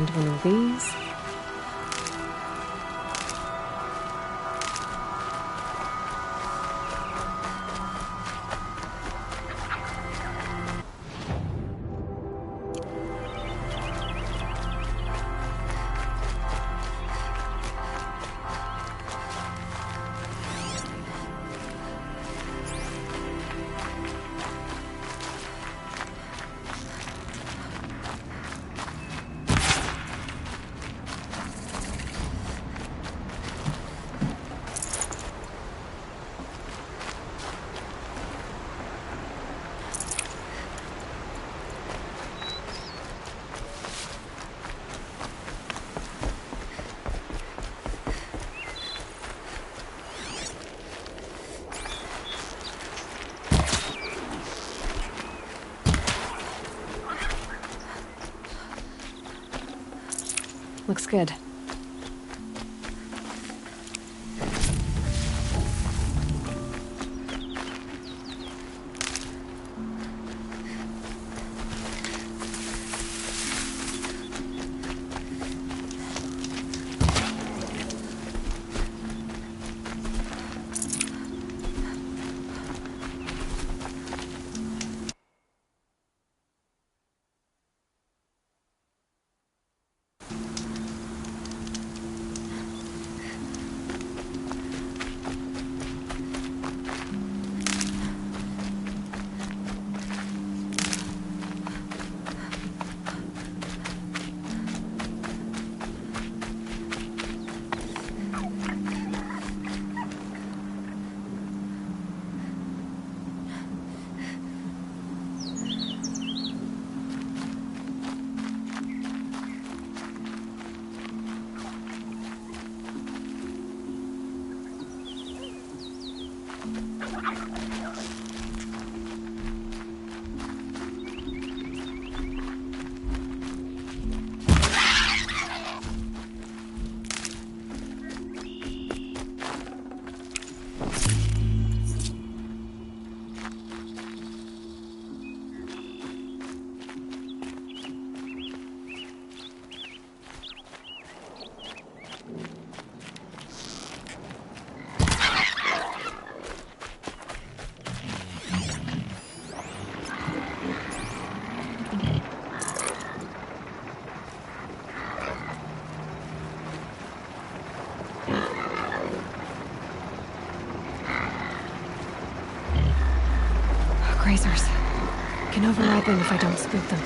find one of these. Looks good. Grazers. Can override them if I don't spook them.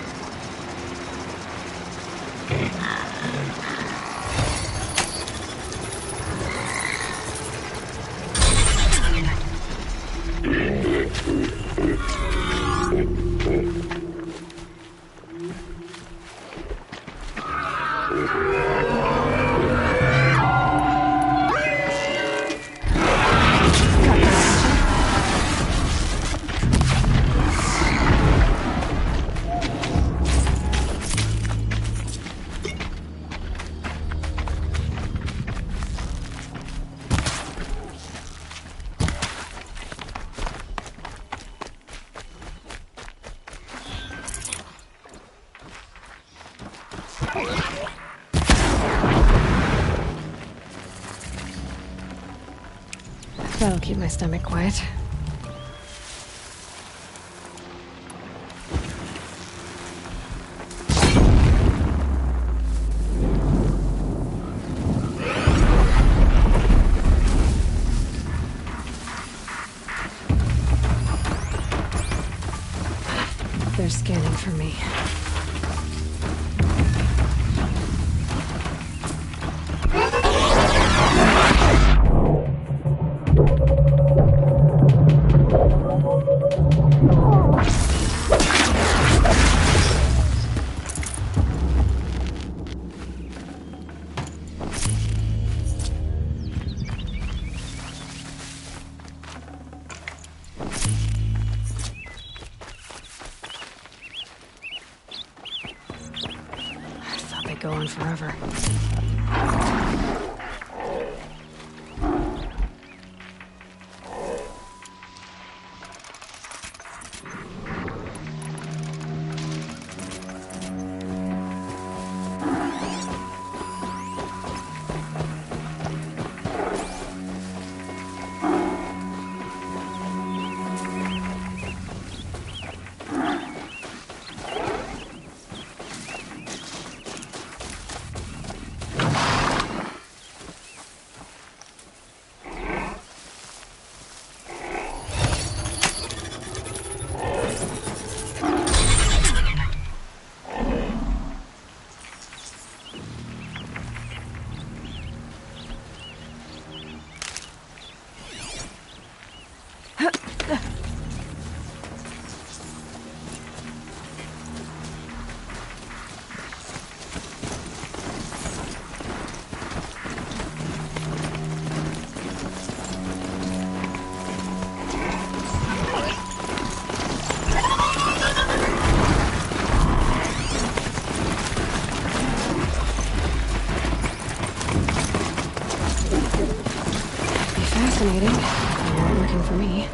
That'll keep my stomach quiet. They're scanning for me. Go on forever. intimidating. They weren't looking for me.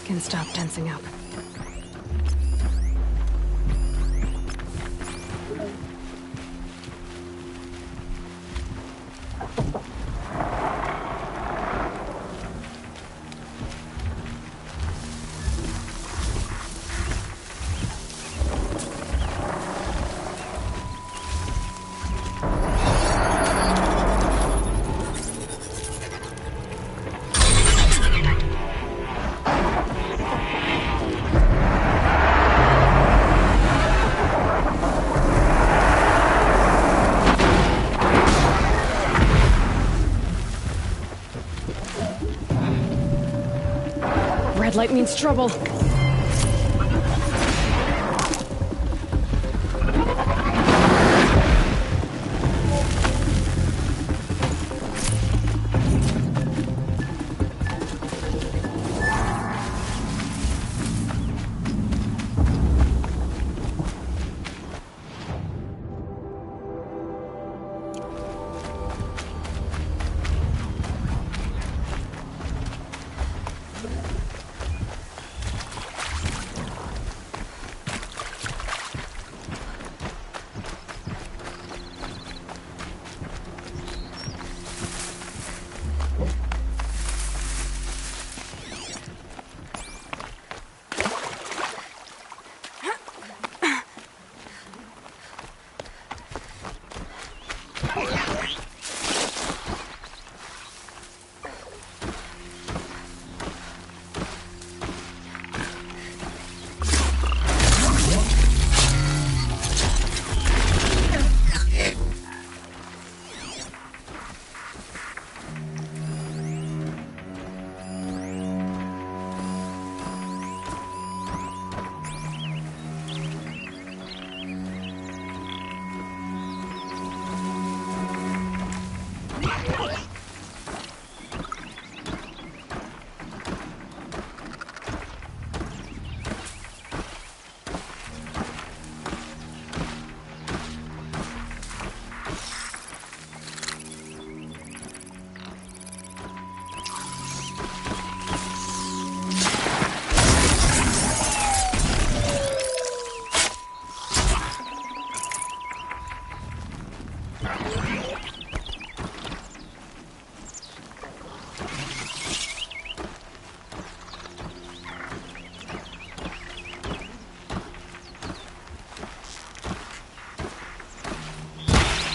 Can stop tensing up. Red light means trouble.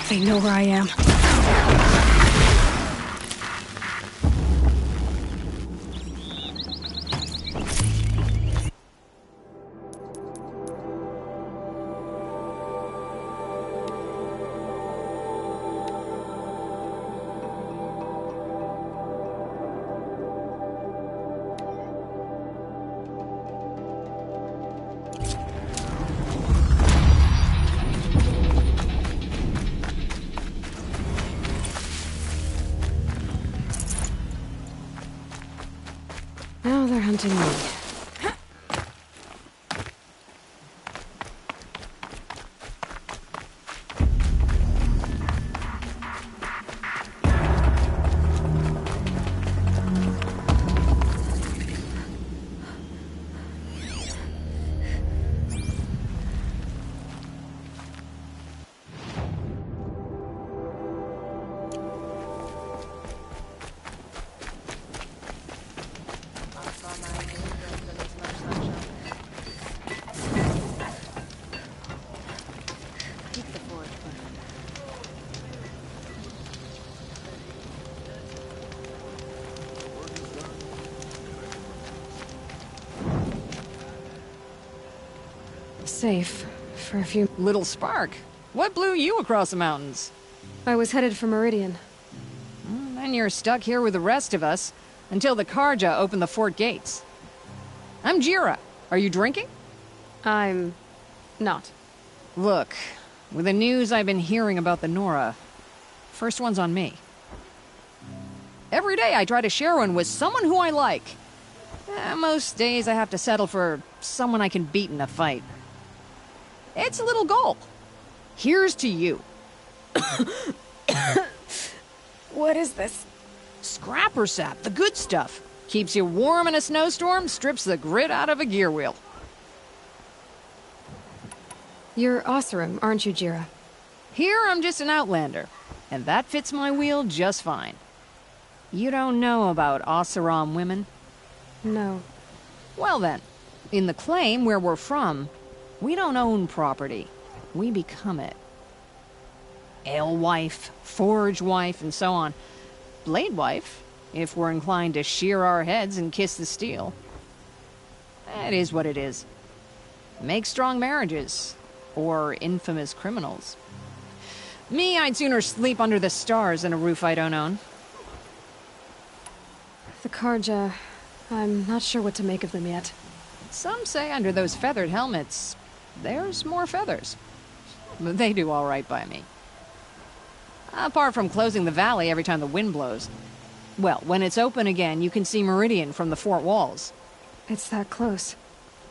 They know where I am. Now they're hunting me. Safe for a few. Little spark. What blew you across the mountains? I was headed for Meridian. Then you're stuck here with the rest of us until the Carja open the fort gates. I'm Jira. Are you drinking? I'm not. Look, with the news I've been hearing about the Nora, first one's on me. Every day I try to share one with someone who I like. Most days I have to settle for someone I can beat in a fight. It's a little goal. Here's to you. What is this? Scrapper sap, the good stuff. Keeps you warm in a snowstorm, strips the grit out of a gear wheel. You're Oseram, aren't you, Jira? Here I'm just an outlander, and that fits my wheel just fine. You don't know about Oseram women? No. Well then, in the claim where we're from, we don't own property. We become it. Alewife, Forge wife, and so on. Blade wife, if we're inclined to shear our heads and kiss the steel. It is what it is. Make strong marriages, or infamous criminals. Me, I'd sooner sleep under the stars than a roof I don't own. The Carja, I'm not sure what to make of them yet. Some say under those feathered helmets, there's more feathers. But they do all right by me. Apart from closing the valley every time the wind blows. Well, when it's open again, you can see Meridian from the fort walls. It's that close.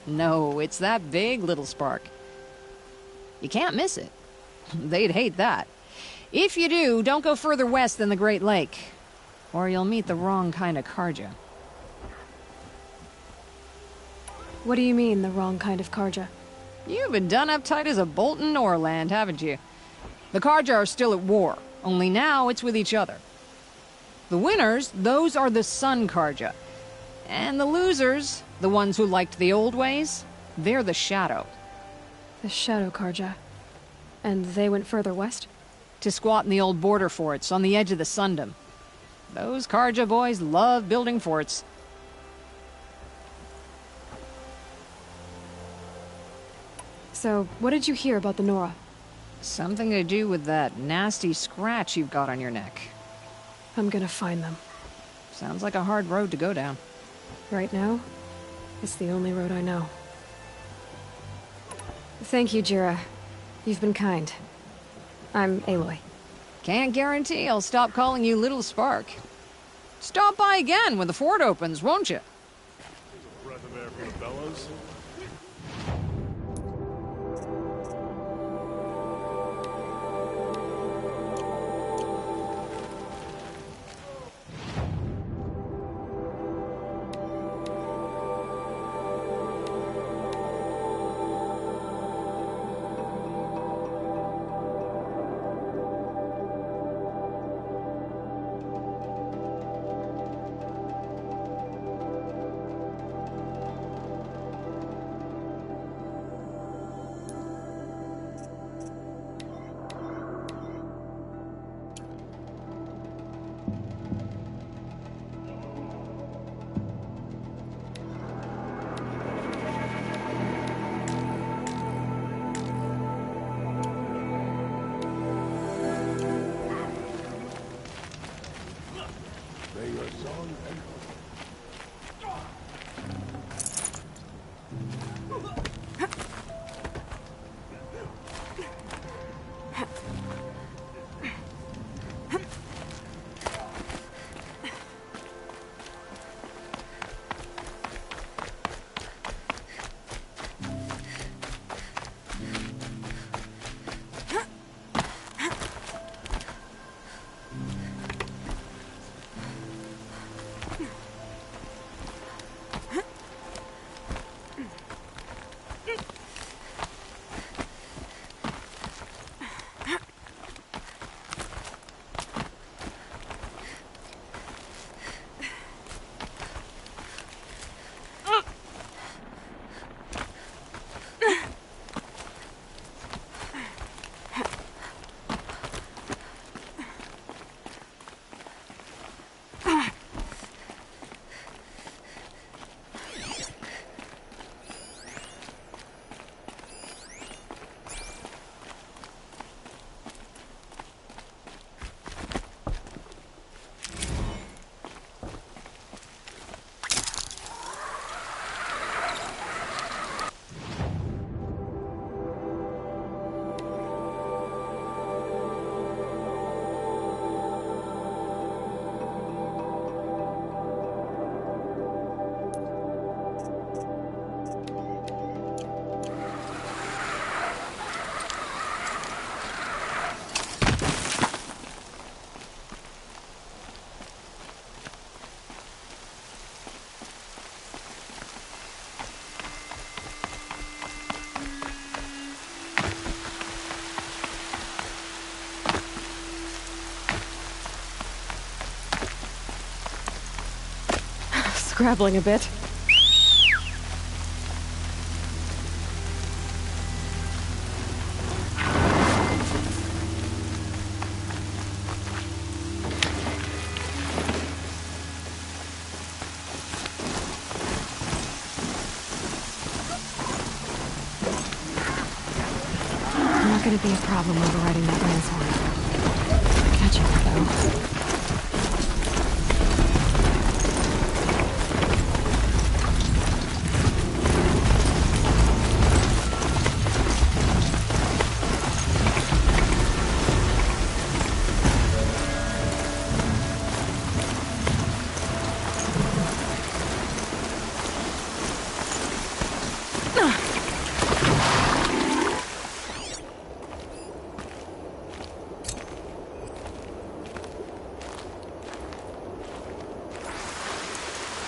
No, it's that big, little spark. You can't miss it. They'd hate that. If you do, don't go further west than the Great Lake, or you'll meet the wrong kind of Carja. What do you mean, the wrong kind of Carja? You've been done up tight as a bolt in Norland, haven't you? The Carja are still at war, only now it's with each other. The winners, those are the Sun Carja. And the losers, the ones who liked the old ways, they're the Shadow. The Shadow Carja. And they went further west? To squat in the old border forts on the edge of the Sundom. Those Carja boys love building forts. So, what did you hear about the Nora? Something to do with that nasty scratch you've got on your neck. I'm gonna find them. Sounds like a hard road to go down. Right now, it's the only road I know. Thank you, Jira. You've been kind. I'm Aloy. Can't guarantee I'll stop calling you Little Spark. Stop by again when the fort opens, won't you? Breath of air from the bellows. scrabbling a bit. Not gonna be a problem overriding that lance horn. Catching it, though.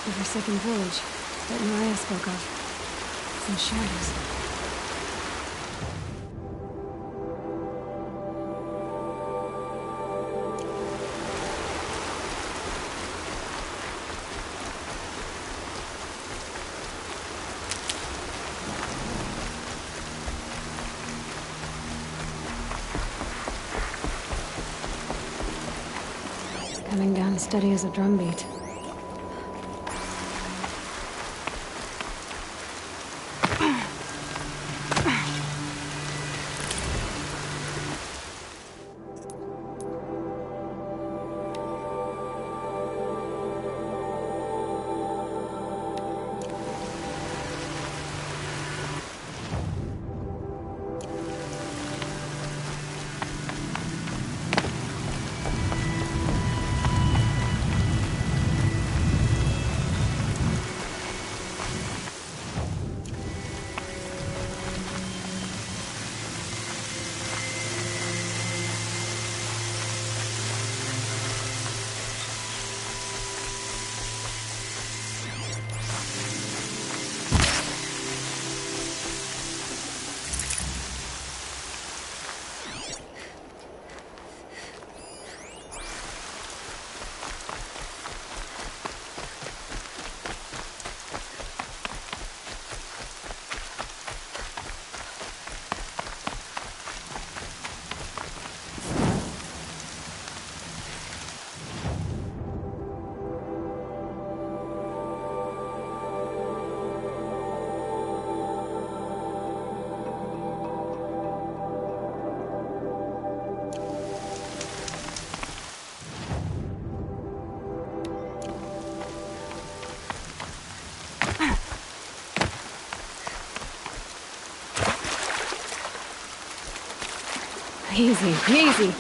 The Forsaken Village that Mariah spoke of. Some shadows. Coming down steady as a drumbeat. Easy, easy.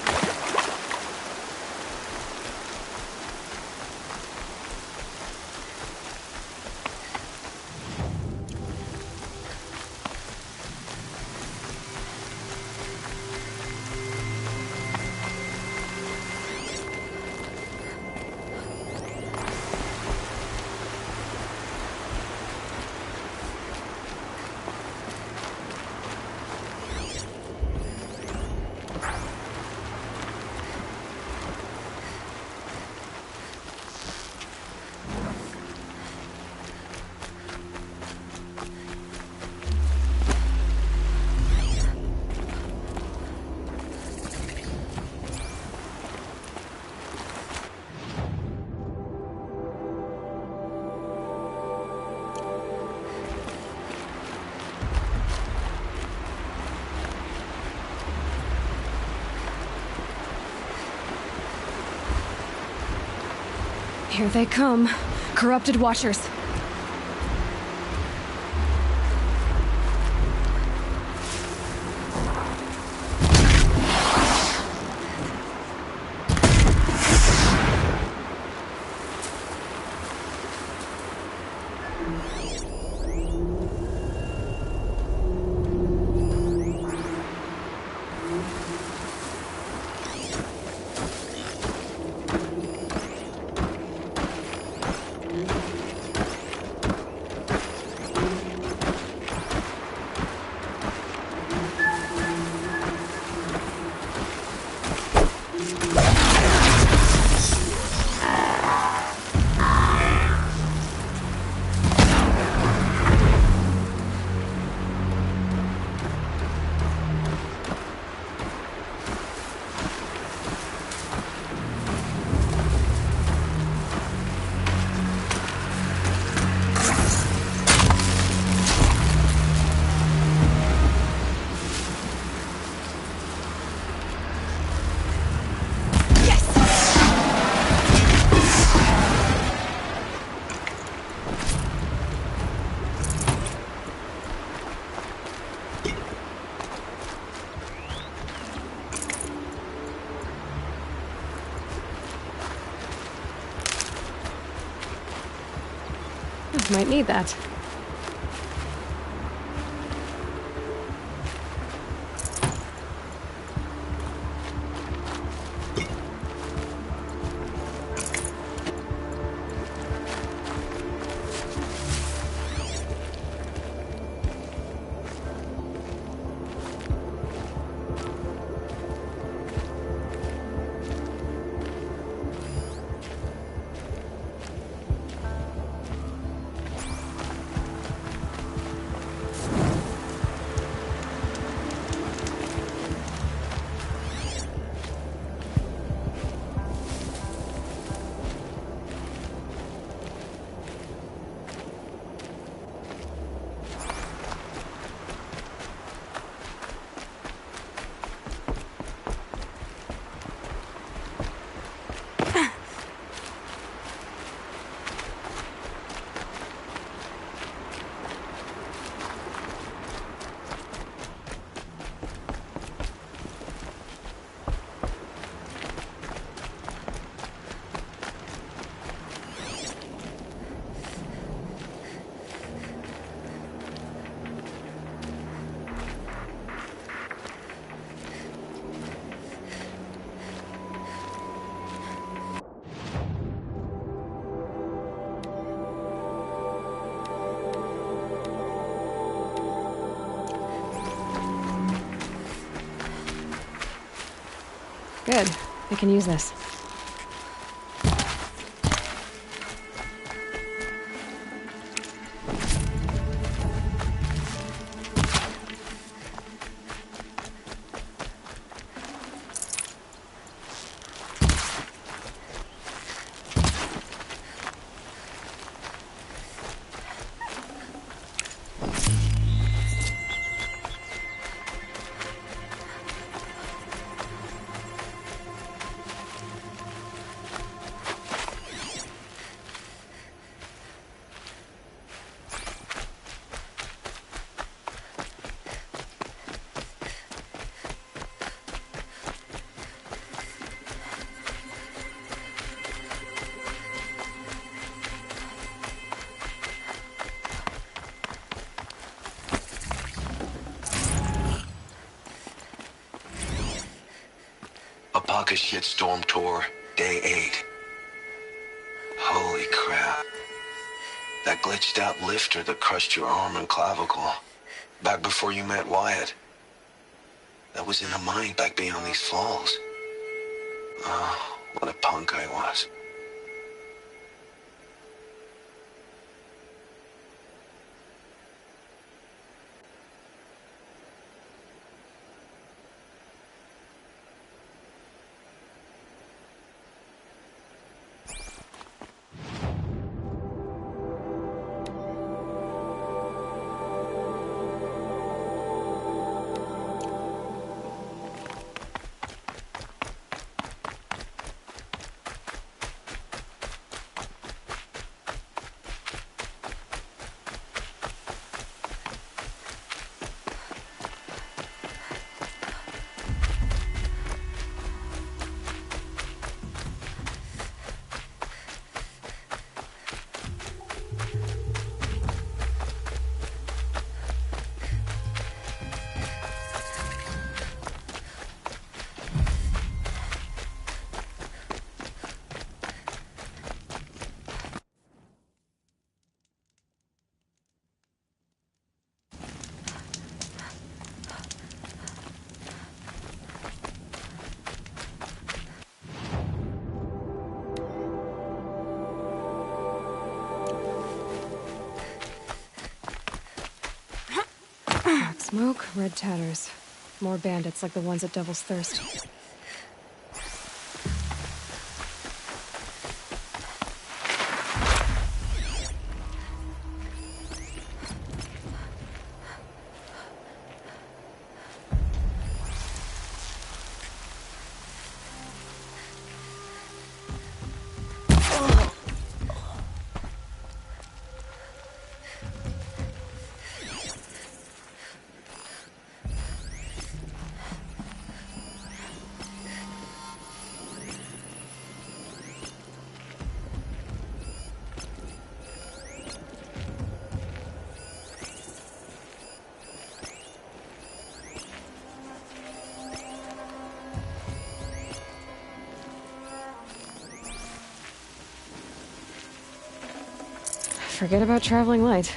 Here they come. Corrupted Watchers. Might need that. Good. I can use this. Apaka Shitstorm Tour, Day 8. Holy crap. That glitched out lifter that crushed your arm and clavicle. Back before you met Wyatt. That was in a mine back beyond these falls. Oh, what a punk I was. Black smoke, red tatters. More bandits like the ones at Devil's Thirst. Forget about traveling light.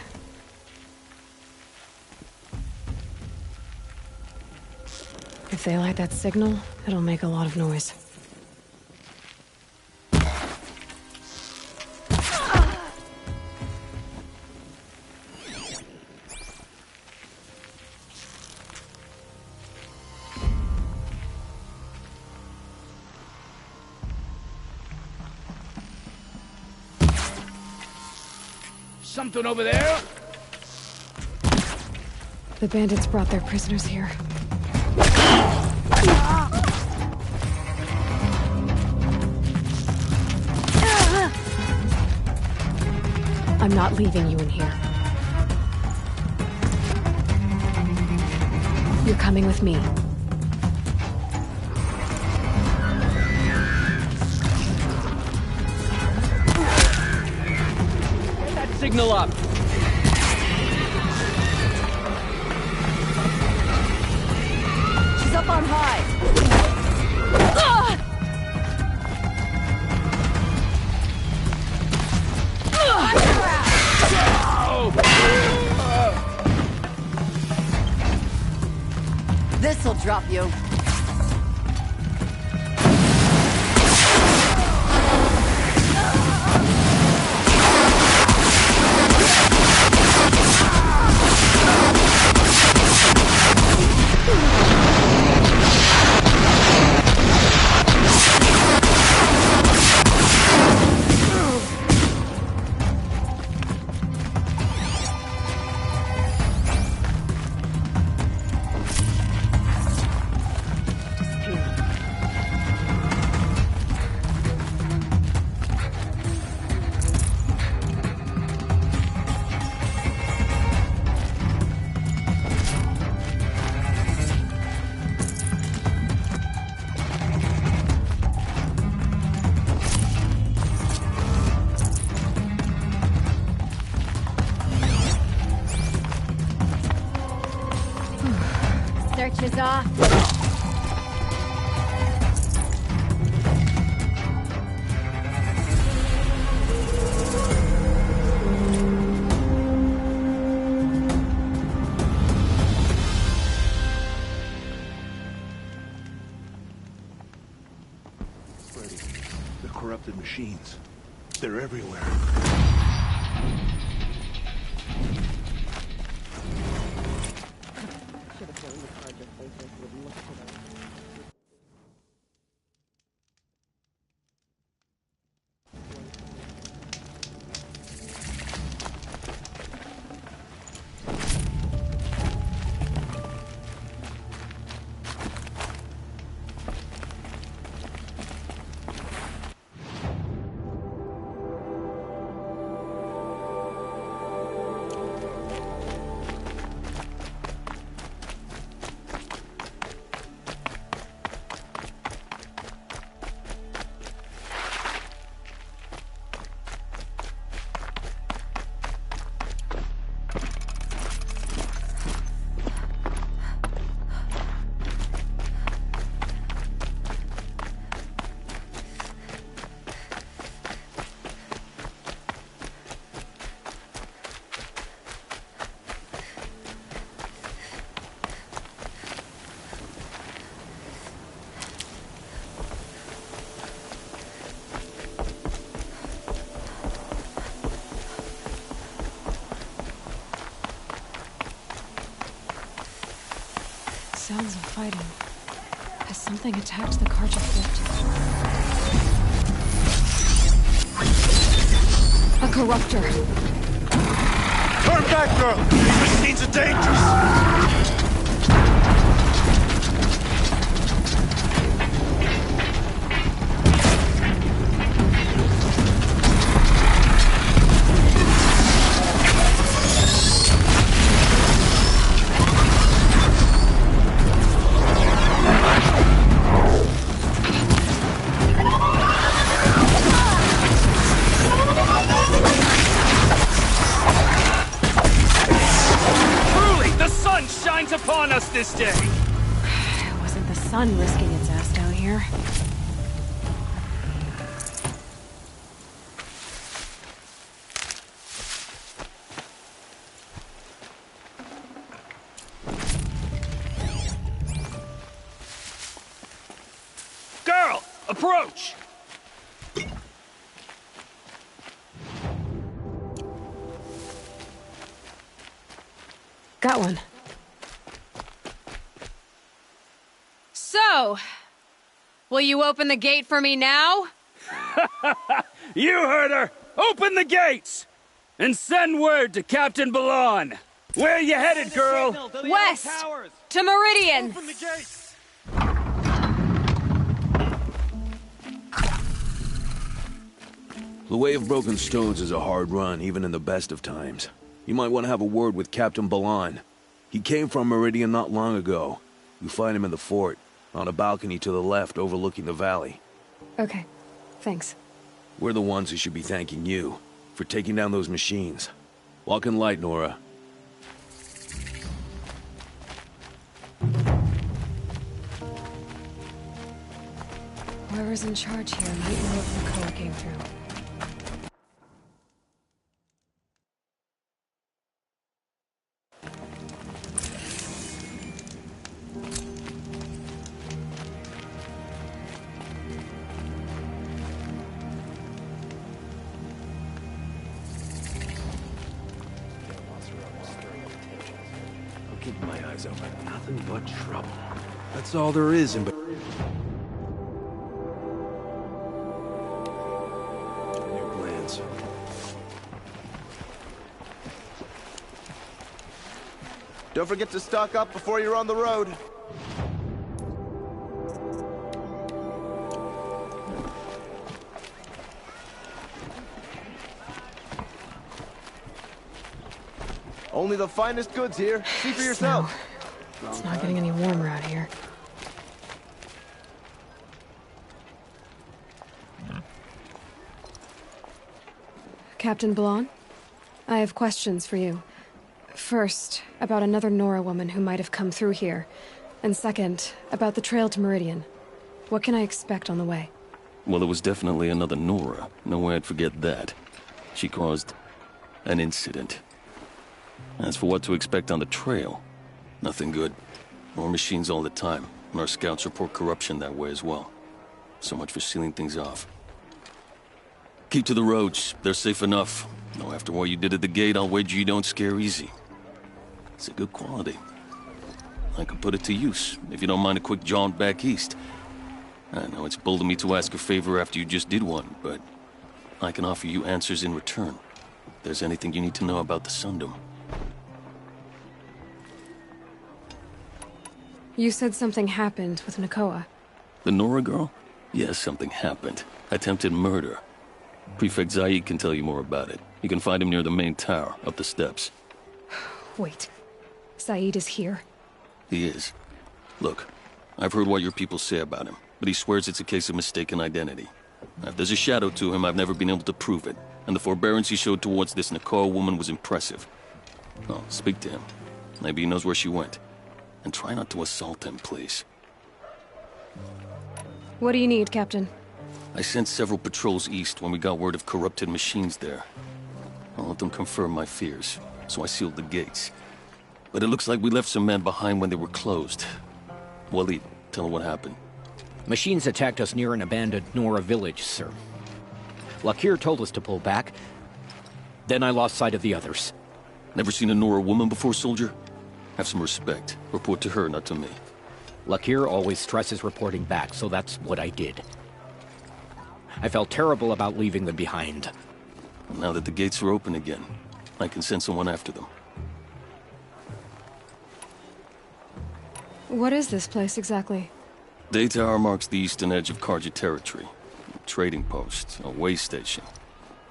If they light that signal, it'll make a lot of noise. Something over there? The bandits brought their prisoners here. I'm not leaving you in here. You're coming with me. Signal up. She's up on high. This'll drop you. Search is off. Freddy, the corrupted machines. They're everywhere. Sounds of fighting. Has something attacked the Carja fleet? A corruptor. Turn back, girl! These machines are dangerous! Upon us this day. It wasn't the sun risking its ass down here. approach! Got one. So, will you open the gate for me now? You heard her! Open the gates! And send word to Captain Balon! Where you headed, girl? West! To Meridian! Open the gates! The Way of Broken Stones is a hard run, even in the best of times. You might want to have a word with Captain Balon. He came from Meridian not long ago. You find him in the fort, on a balcony to the left overlooking the valley. Okay, thanks. We're the ones who should be thanking you for taking down those machines. Walk in light, Nora. Whoever's in charge here might know if Nakoa came through. I'm keeping my eyes open. Nothing but trouble. That's all there is in... New plans. Don't forget to stock up before you're on the road. Only the finest goods here. See for yourself. It's not getting any warmer out here. Captain Balon, I have questions for you. First, about another Nora woman who might have come through here. And second, about the trail to Meridian. What can I expect on the way? Well, it was definitely another Nora. No way I'd forget that. She caused an incident. As for what to expect on the trail, nothing good. More machines all the time, and our scouts report corruption that way as well. So much for sealing things off. Keep to the roads. They're safe enough. Though after what you did at the gate, I'll wager you don't scare easy. It's a good quality. I could put it to use, if you don't mind a quick jaunt back east. I know it's bold of me to ask a favor after you just did one, but I can offer you answers in return. If there's anything you need to know about the Sundom. You said something happened with Nakoa. The Nora girl? Yes, something happened. Attempted murder. Prefect Zaid can tell you more about it. You can find him near the main tower, up the steps. Wait. Saeed is here. He is. Look, I've heard what your people say about him, but he swears it's a case of mistaken identity. Now, if there's a shadow to him, I've never been able to prove it, and the forbearance he showed towards this Nakoa woman was impressive. Oh, speak to him. Maybe he knows where she went. And try not to assault him, please. What do you need, Captain? I sent several patrols east when we got word of corrupted machines there. I'll let them confirm my fears, so I sealed the gates. But it looks like we left some men behind when they were closed. Waleed, tell them what happened. Machines attacked us near an abandoned Nora village, sir. Lakir told us to pull back. Then I lost sight of the others. Never seen a Nora woman before, soldier? Have some respect. Report to her, not to me. Lakir always stresses reporting back, so that's what I did. I felt terrible about leaving them behind. Now that the gates are open again, I can send someone after them. What is this place exactly? Day Tower marks the eastern edge of Carja territory. A trading post, a way station.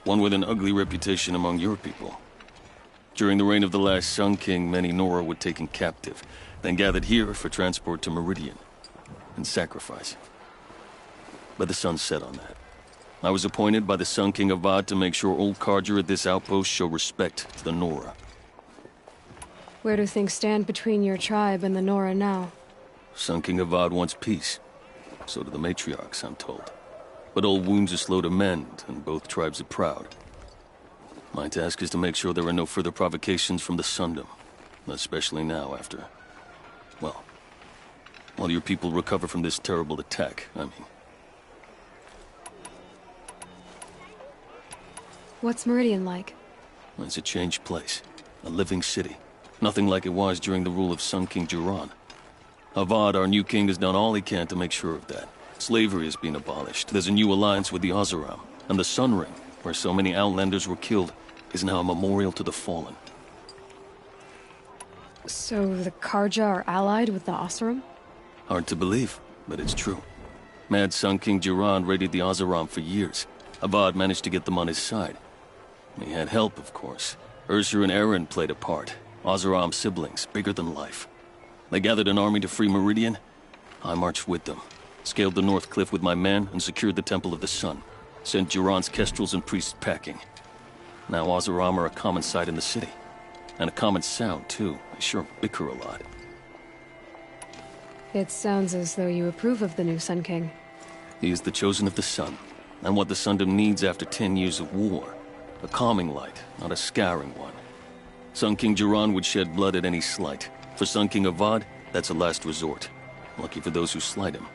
One with an ugly reputation among your people. During the reign of the last Sun King, many Nora were taken captive, then gathered here for transport to Meridian, and sacrifice. But the sun set on that. I was appointed by the Sun King Avad to make sure old Carja at this outpost show respect to the Nora. Where do things stand between your tribe and the Nora now? Sun King Avad wants peace. So do the matriarchs, I'm told. But old wounds are slow to mend, and both tribes are proud. My task is to make sure there are no further provocations from the Sundom. Especially now after... well, while your people recover from this terrible attack, I mean. What's Meridian like? It's a changed place. A living city. Nothing like it was during the rule of Sun King Jiran. Avad, our new king, has done all he can to make sure of that. Slavery has been abolished. There's a new alliance with the Oseram. And the Sun Ring, where so many Outlanders were killed, is now a memorial to the fallen. So the Karja are allied with the Oseram? Hard to believe, but it's true. Mad Sun King Jiran raided the Oseram for years. Avad managed to get them on his side. He had help, of course. Ursur and Eren played a part. Oseram siblings, bigger than life. They gathered an army to free Meridian. I marched with them. Scaled the North Cliff with my men and secured the Temple of the Sun. Sent Jiran's kestrels and priests packing. Now Oseram are a common sight in the city. And a common sound, too. They sure bicker a lot. It sounds as though you approve of the new Sun King. He is the chosen of the Sun, and what the Sundom needs after 10 years of war. A calming light, not a scouring one. Sun King Jiran would shed blood at any slight. For Sun King Avad, that's a last resort. Lucky for those who slight him.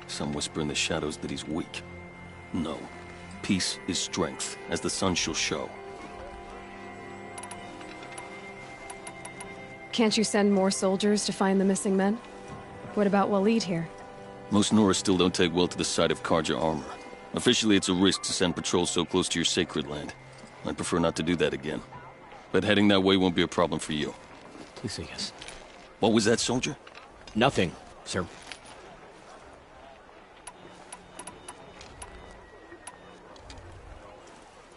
Some whisper in the shadows that he's weak. No. Peace is strength, as the sun shall show. Can't you send more soldiers to find the missing men? What about Waleed here? Most Nora still don't take well to the sight of Karja armor. Officially, it's a risk to send patrols so close to your sacred land. I'd prefer not to do that again. But heading that way won't be a problem for you. Please say yes. What was that, soldier? Nothing, sir.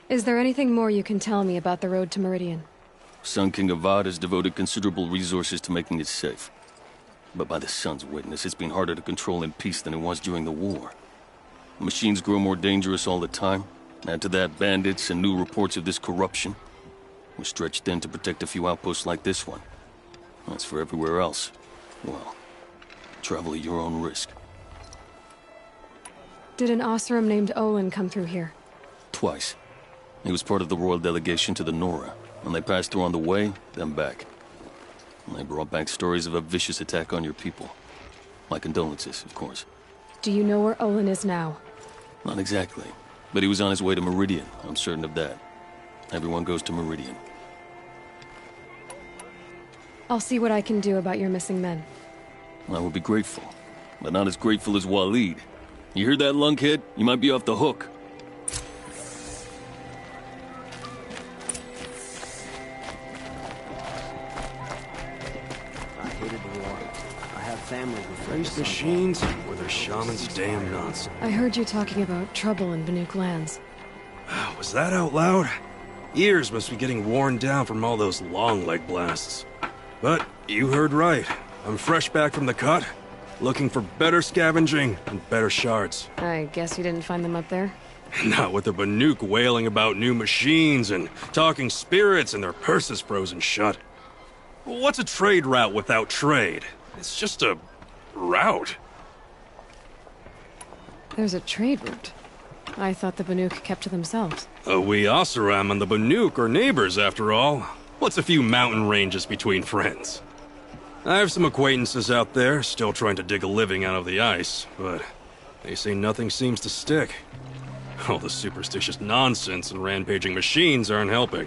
Is there anything more you can tell me about the road to Meridian? Sun King Avad has devoted considerable resources to making it safe. But by the Sun's witness, it's been harder to control in peace than it was during the war. Machines grow more dangerous all the time. Add to that bandits and new reports of this corruption. We're stretched thin to protect a few outposts like this one. As for everywhere else, well, travel at your own risk. Did an Oseram named Olin come through here? Twice. He was part of the royal delegation to the Nora, and they passed through on the way, then back. And they brought back stories of a vicious attack on your people. My condolences, of course. Do you know where Olin is now? Not exactly, but he was on his way to Meridian, I'm certain of that. Everyone goes to Meridian. I'll see what I can do about your missing men. I would be grateful, but not as grateful as Waleed. You hear that, lunkhead? You might be off the hook. I hated the war. I have family who These machines were their shaman's damn nuts. I heard you talking about trouble in Banuk lands. Was that out loud? Ears must be getting worn down from all those long leg blasts. But you heard right. I'm fresh back from the cut, looking for better scavenging and better shards. I guess you didn't find them up there? Not with the Banuk wailing about new machines and talking spirits and their purses frozen shut. What's a trade route without trade? It's just a route. There's a trade route. I thought the Banuk kept to themselves. We Oseram and the Banuk are neighbors, after all. What's a few mountain ranges between friends? I have some acquaintances out there, still trying to dig a living out of the ice, but they say nothing seems to stick. All the superstitious nonsense and rampaging machines aren't helping.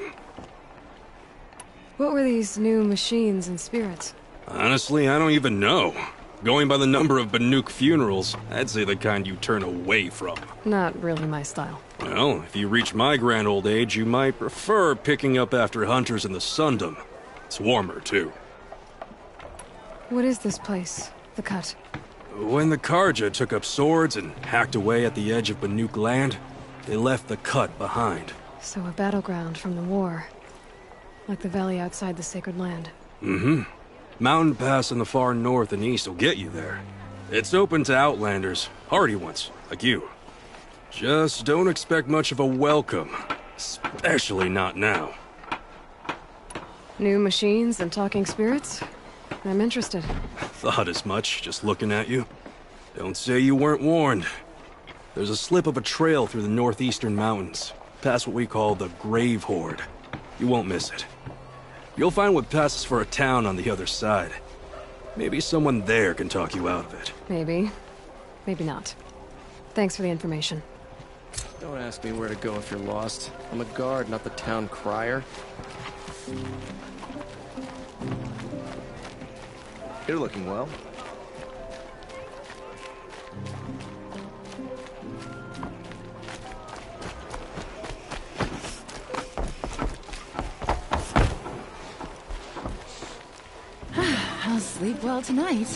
What were these new machines and spirits? Honestly, I don't even know. Going by the number of Banuk funerals, I'd say the kind you turn away from. Not really my style. Well, if you reach my grand old age, you might prefer picking up after hunters in the Sundom. It's warmer, too. What is this place? The Cut? When the Karja took up swords and hacked away at the edge of Banuk land, they left the Cut behind. So a battleground from the war. Like the valley outside the Sacred Land. Mm-hmm. Mountain Pass in the far north and east will get you there. It's open to Outlanders, hardy ones, like you. Just don't expect much of a welcome, especially not now. New machines and talking spirits? I'm interested. Thought as much, just looking at you. Don't say you weren't warned. There's a slip of a trail through the northeastern mountains, past what we call the Grave Horde. You won't miss it. You'll find what passes for a town on the other side. Maybe someone there can talk you out of it. Maybe. Maybe not. Thanks for the information. Don't ask me where to go if you're lost. I'm a guard, not the town crier. You're looking well. I'll sleep well tonight.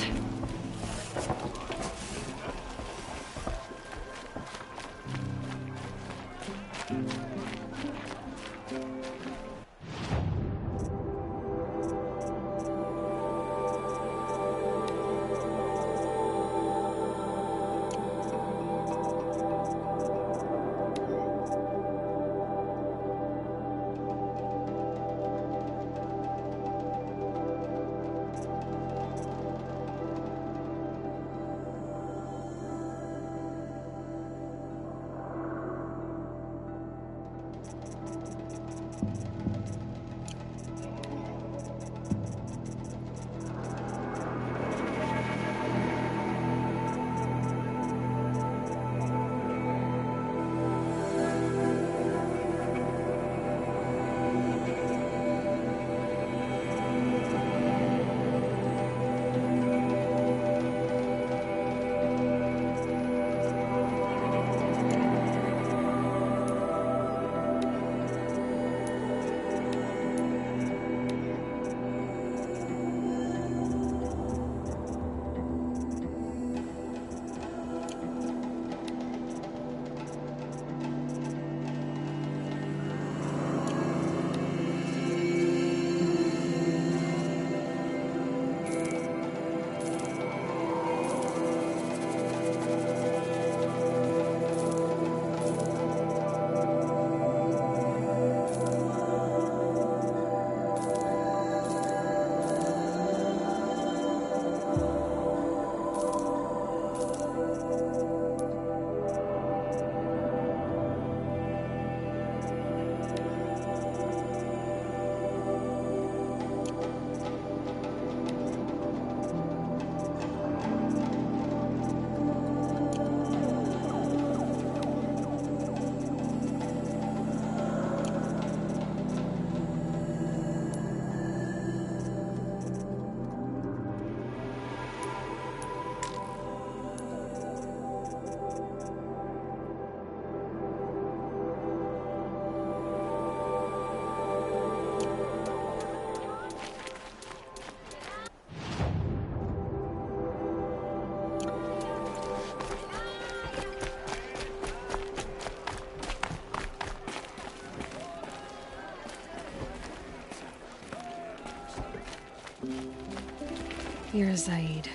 You're Zaid.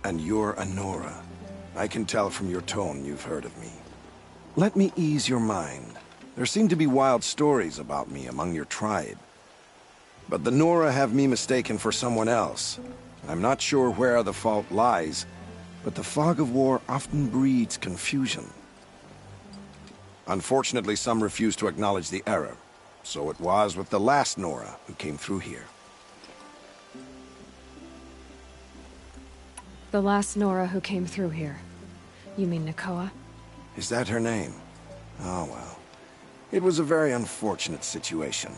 And you're a Nora. I can tell from your tone you've heard of me. Let me ease your mind. There seem to be wild stories about me among your tribe. But the Nora have me mistaken for someone else. I'm not sure where the fault lies, but the fog of war often breeds confusion. Unfortunately, some refuse to acknowledge the error. So it was with the last Nora who came through here. The last Nora who came through here. You mean Nakoa? Is that her name? Oh, well. It was a very unfortunate situation.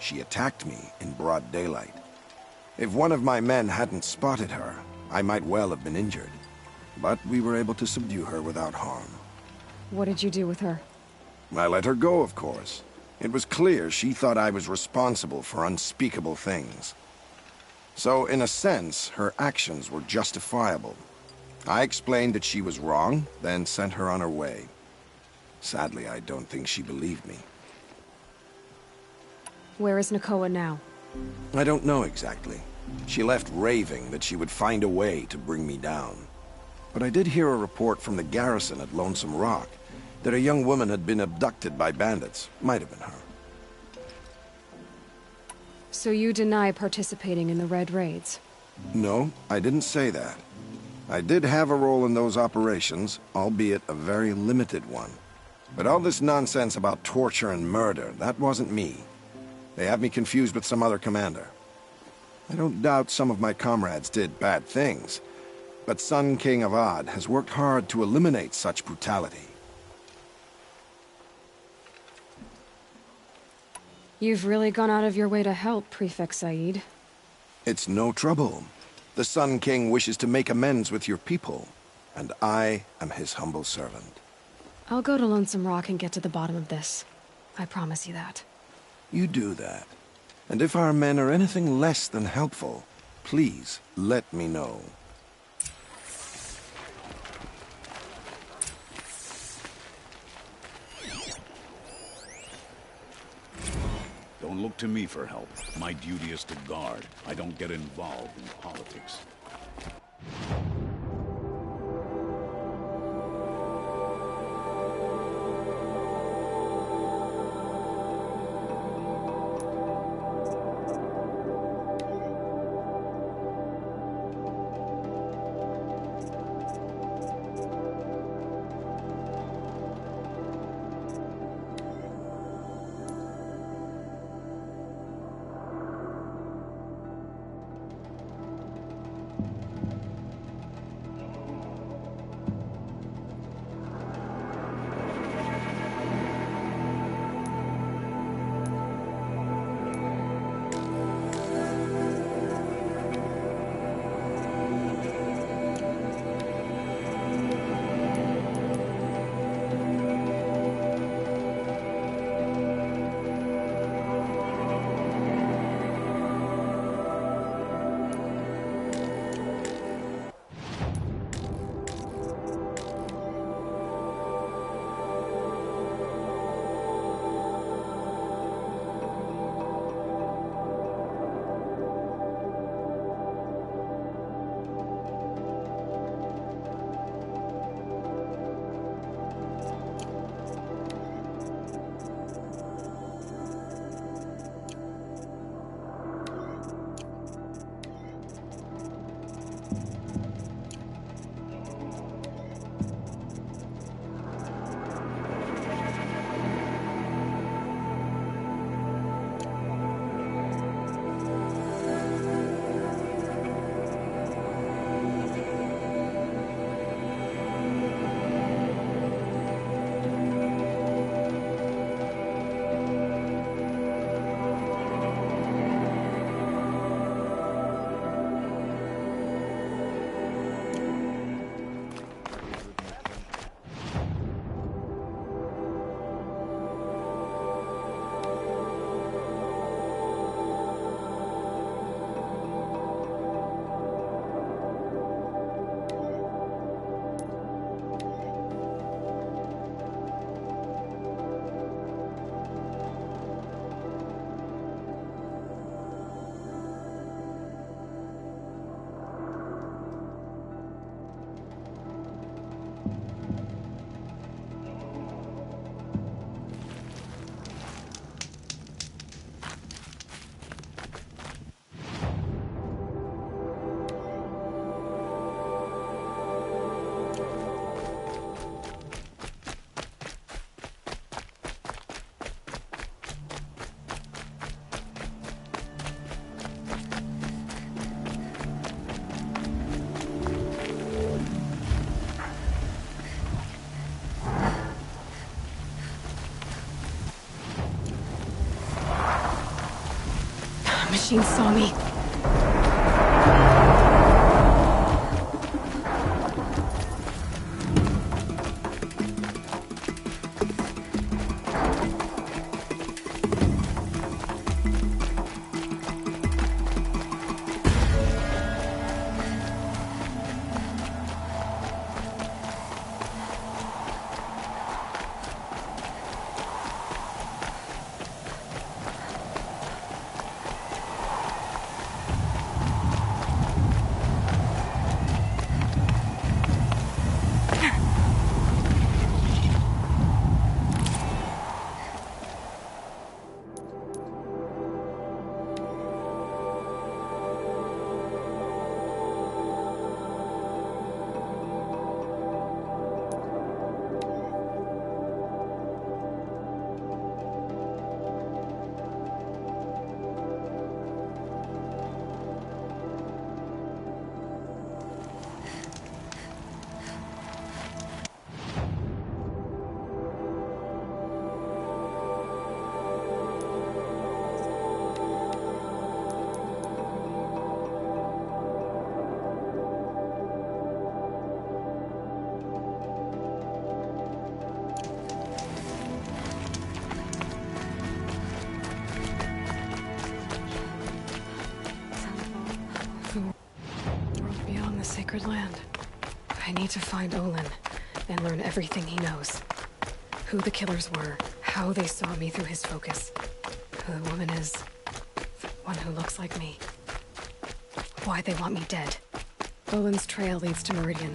She attacked me in broad daylight. If one of my men hadn't spotted her, I might well have been injured. But we were able to subdue her without harm. What did you do with her? I let her go, of course. It was clear she thought I was responsible for unspeakable things. So, in a sense, her actions were justifiable. I explained that she was wrong, then sent her on her way. Sadly, I don't think she believed me. Where is Nakoa now? I don't know exactly. She left raving that she would find a way to bring me down. But I did hear a report from the garrison at Lonesome Rock that a young woman had been abducted by bandits. Might have been her. So you deny participating in the Red Raids? No, I didn't say that. I did have a role in those operations, albeit a very limited one. But all this nonsense about torture and murder, that wasn't me. They have me confused with some other commander. I don't doubt some of my comrades did bad things, but Sun King Avad has worked hard to eliminate such brutality. You've really gone out of your way to help, Prefect Said. It's no trouble. The Sun King wishes to make amends with your people, and I am his humble servant. I'll go to Lonesome Rock and get to the bottom of this. I promise you that. You do that. And if our men are anything less than helpful, please let me know. Don't look to me for help. My duty is to guard. I don't get involved in politics. Machine saw me. Sacred Land. I need to find Olin and learn everything he knows. Who the killers were, how they saw me through his focus, who the woman is, the one who looks like me, why they want me dead. Olin's trail leads to Meridian.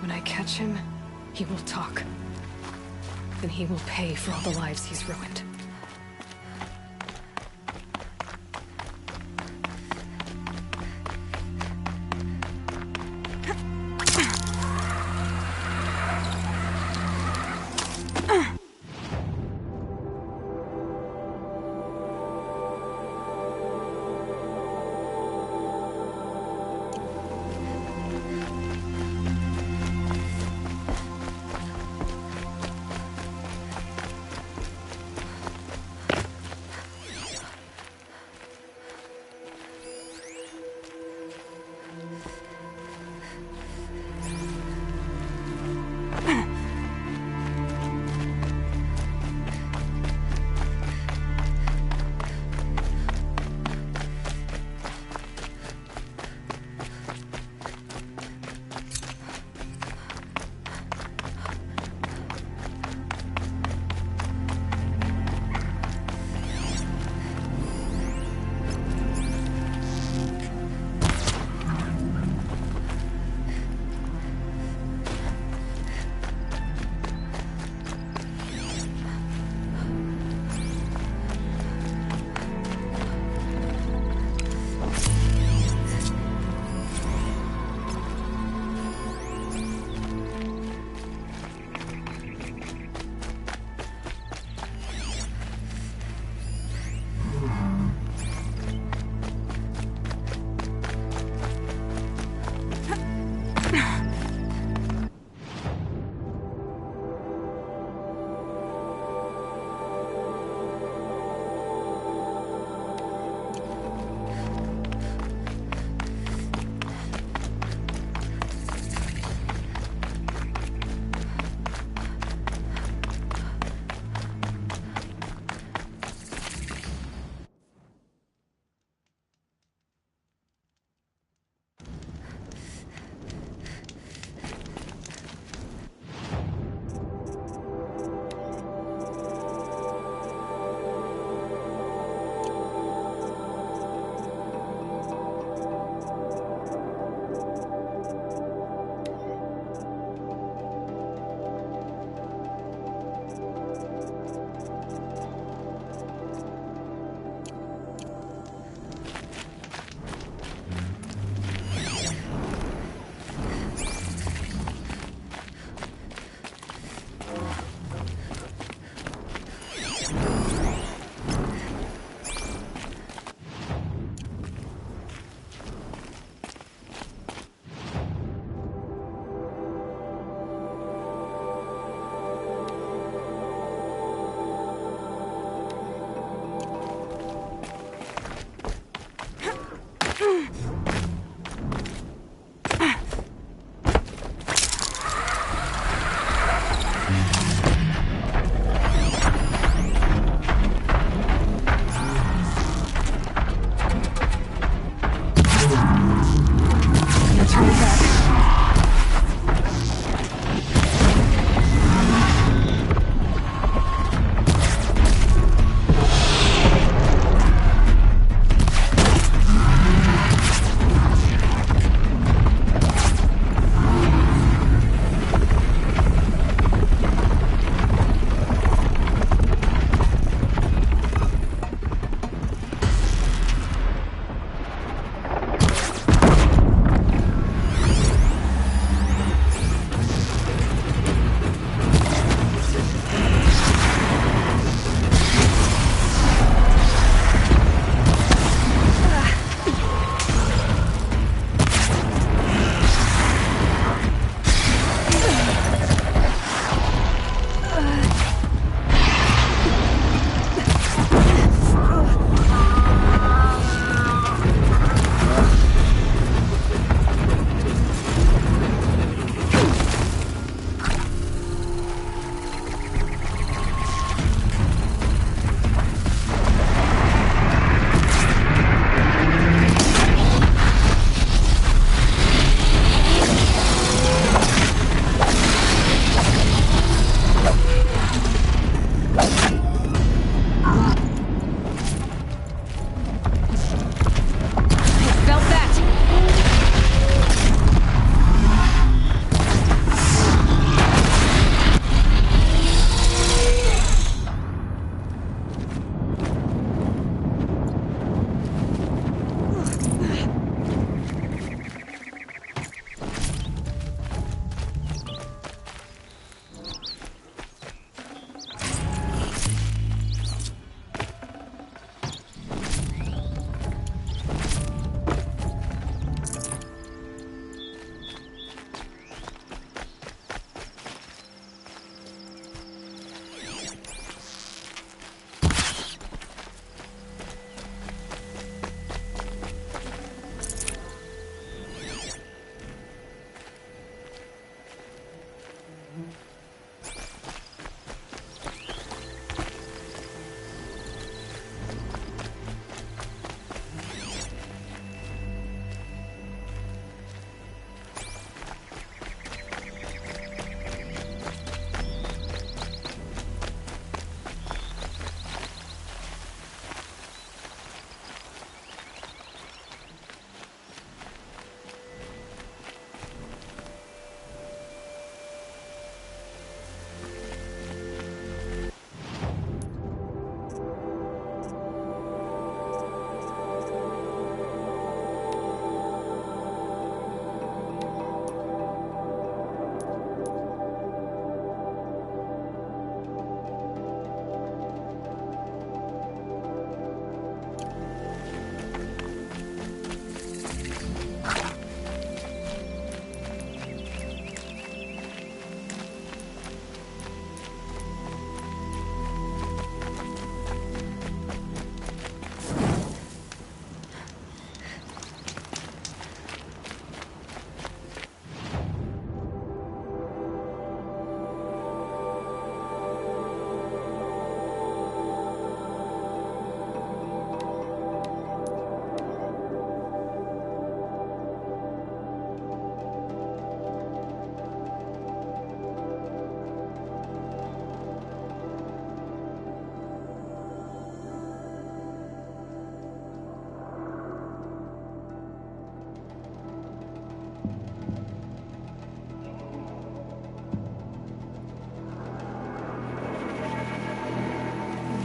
When I catch him, he will talk. Then he will pay for all the lives he's ruined.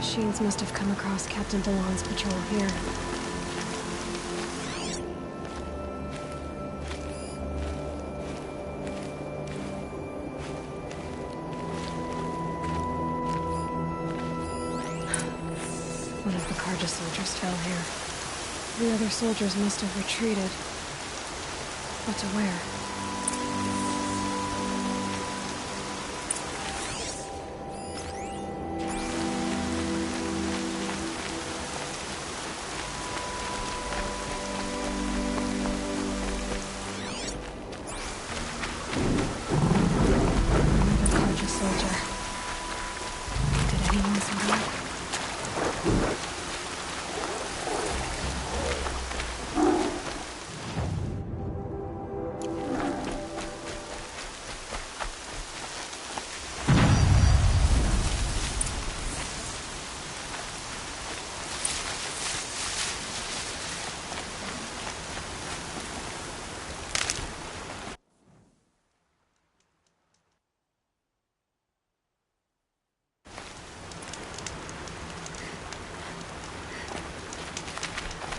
machines must have come across Captain DeLonge's patrol here. One of the Carja soldiers fell here. The other soldiers must have retreated. But to where?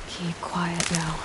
Keep quiet now.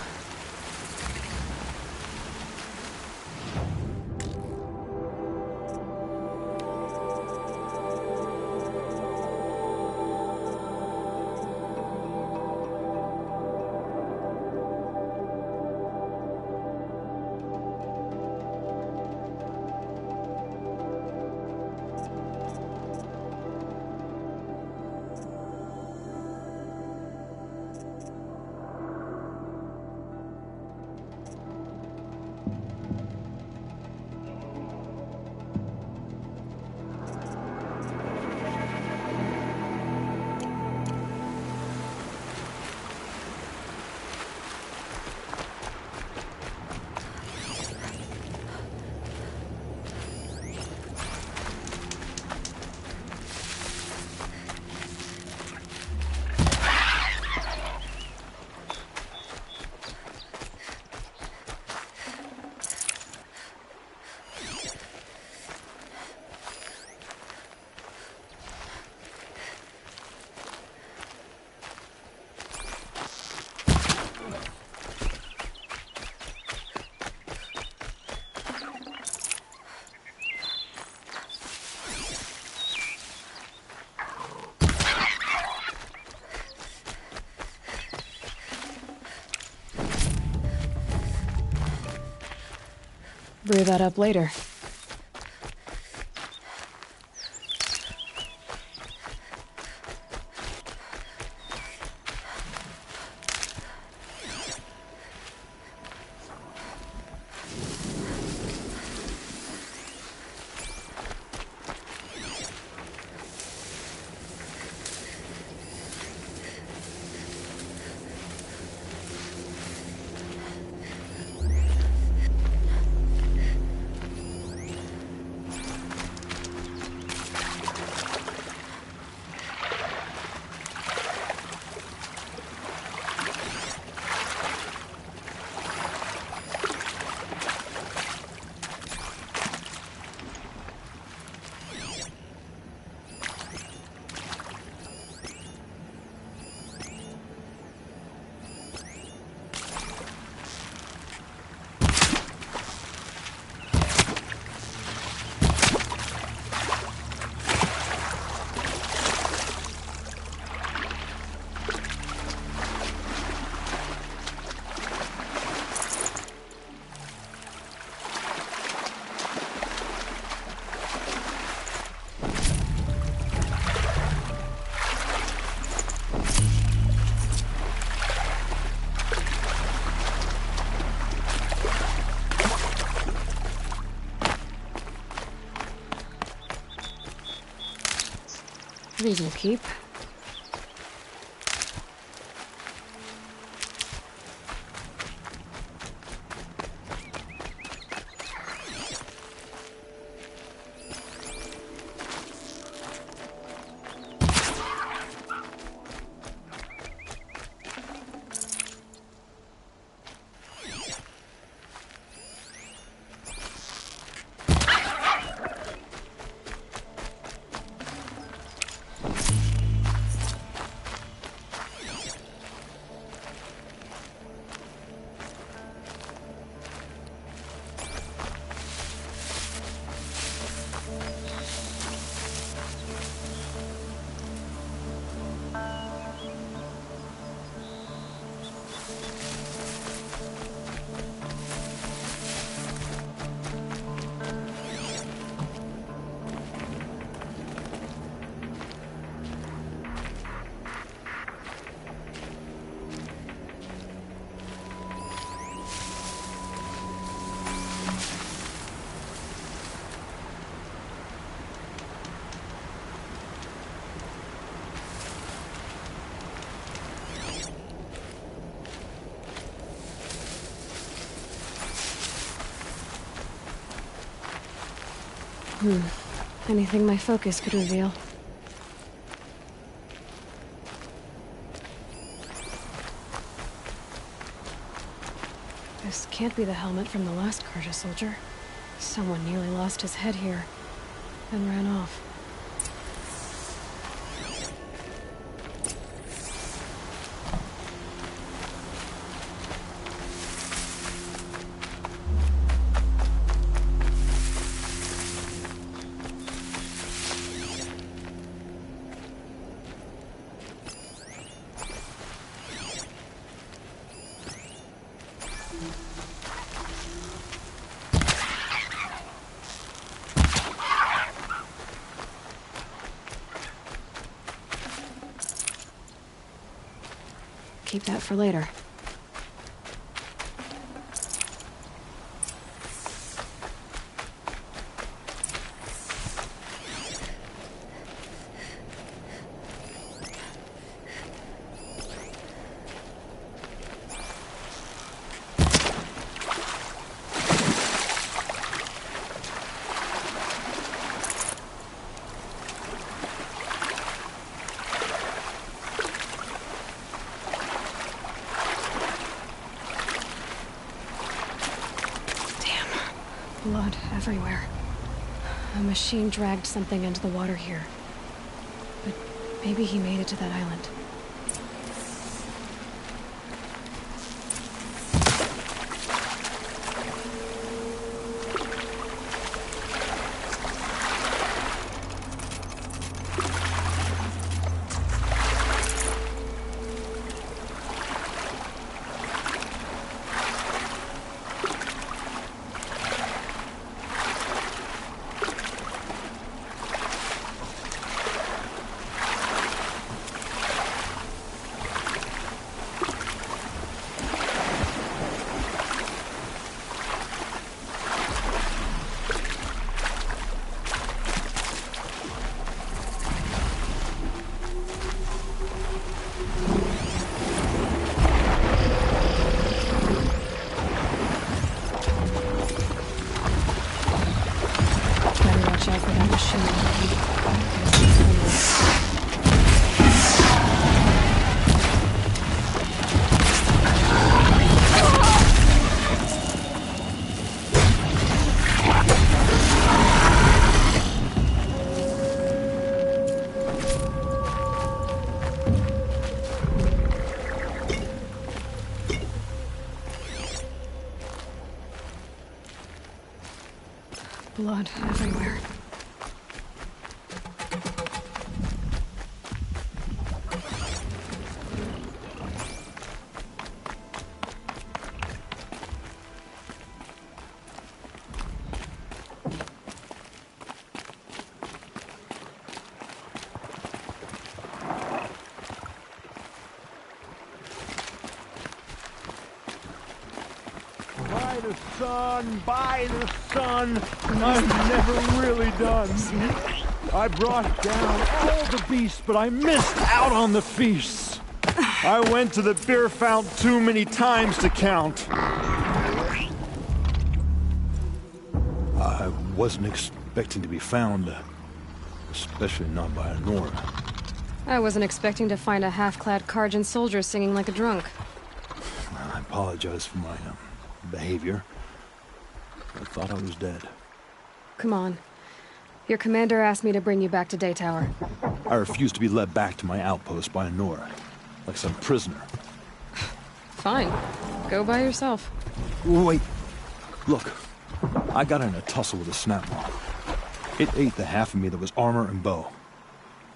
Brew that up later. These will keep. Anything my focus could reveal. This can't be the helmet from the last Karja soldier. Someone nearly lost his head here, and ran off. Keep that for later. Blood everywhere. A machine dragged something into the water here. But maybe he made it to that island. Blood everywhere. By the sun, by the sun, I'm never really done. I brought down all the beasts, but I missed out on the feasts. I went to the beer fount too many times to count. I wasn't expecting to be found, especially not by Nora. I wasn't expecting to find a half-clad Karjan soldier singing like a drunk. I apologize for my behavior. I thought I was dead. Come on. Your commander asked me to bring you back to Daytower. I refused to be led back to my outpost by Nora, like some prisoner. Fine. Go by yourself. Wait. Look. I got in a tussle with a snapmaw. It ate the half of me that was armor and bow.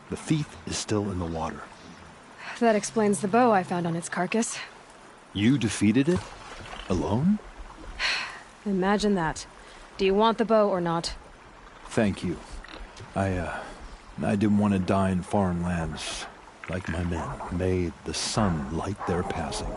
The thief is still in the water. That explains the bow I found on its carcass. You defeated it? Alone? Imagine that. Do you want the bow or not? Thank you. I didn't want to die in foreign lands, like my men. May the sun light their passing.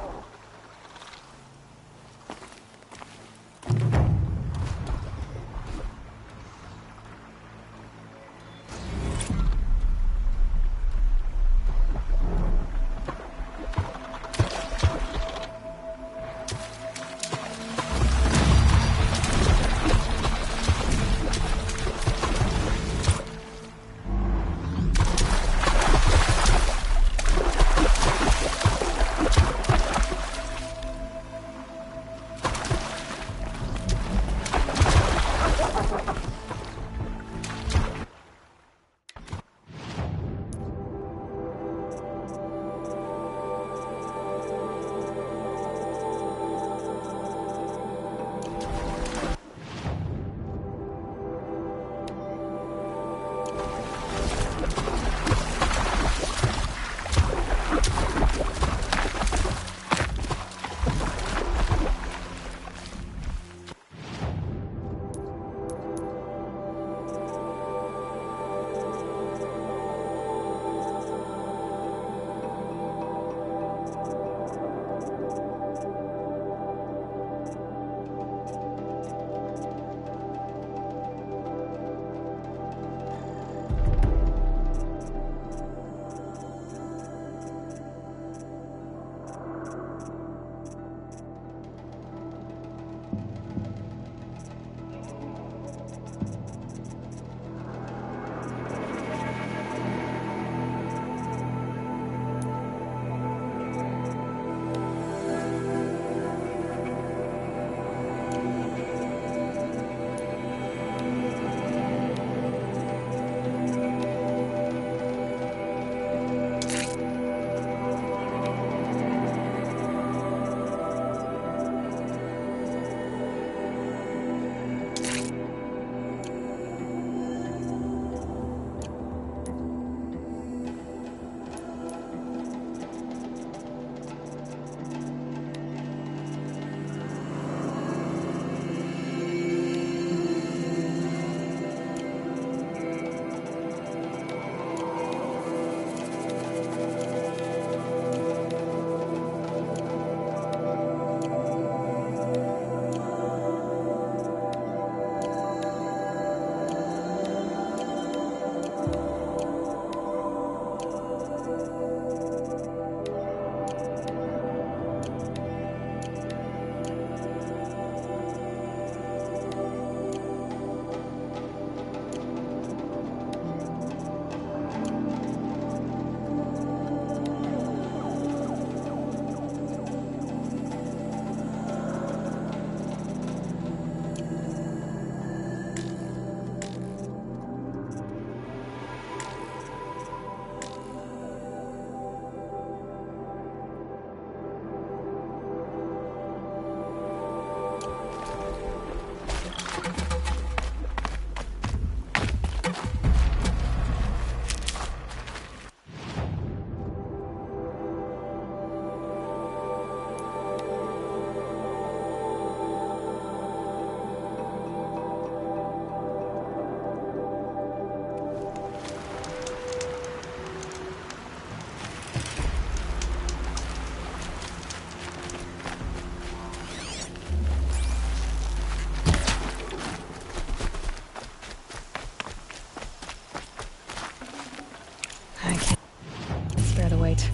gate.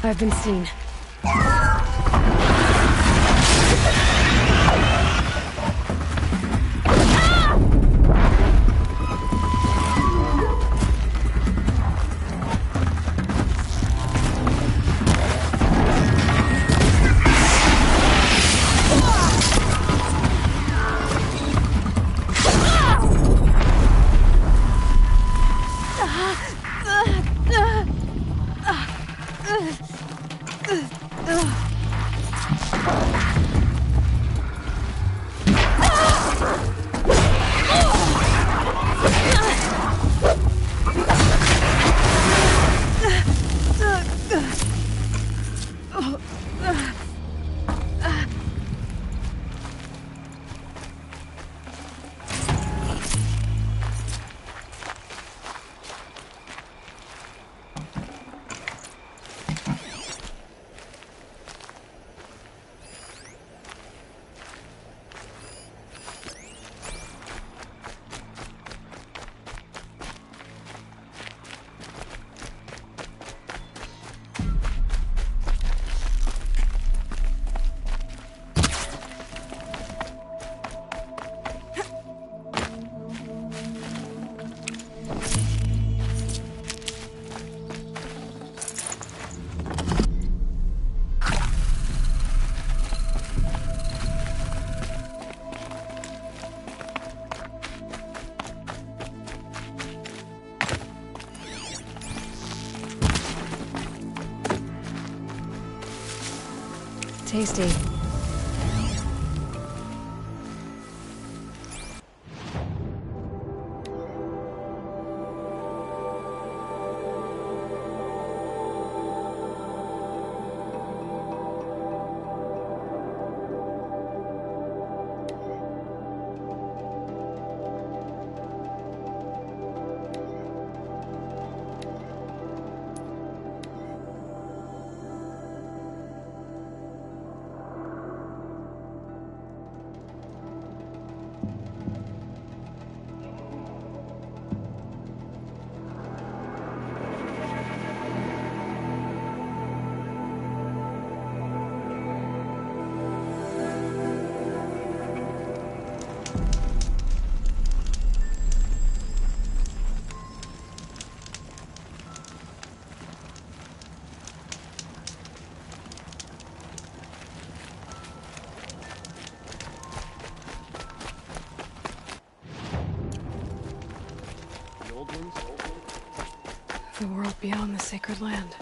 I've been seen. Tasty. The world beyond the sacred land.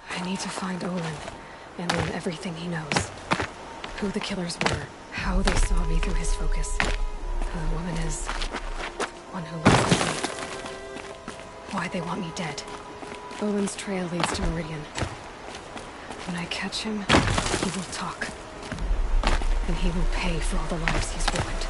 I need to find Olin and learn everything he knows. Who the killers were, how they saw me through his focus. Who the woman is. One who lives with me. why they want me dead. Bowen's trail leads to Meridian. When I catch him, he will talk. And he will pay for all the lives he's ruined.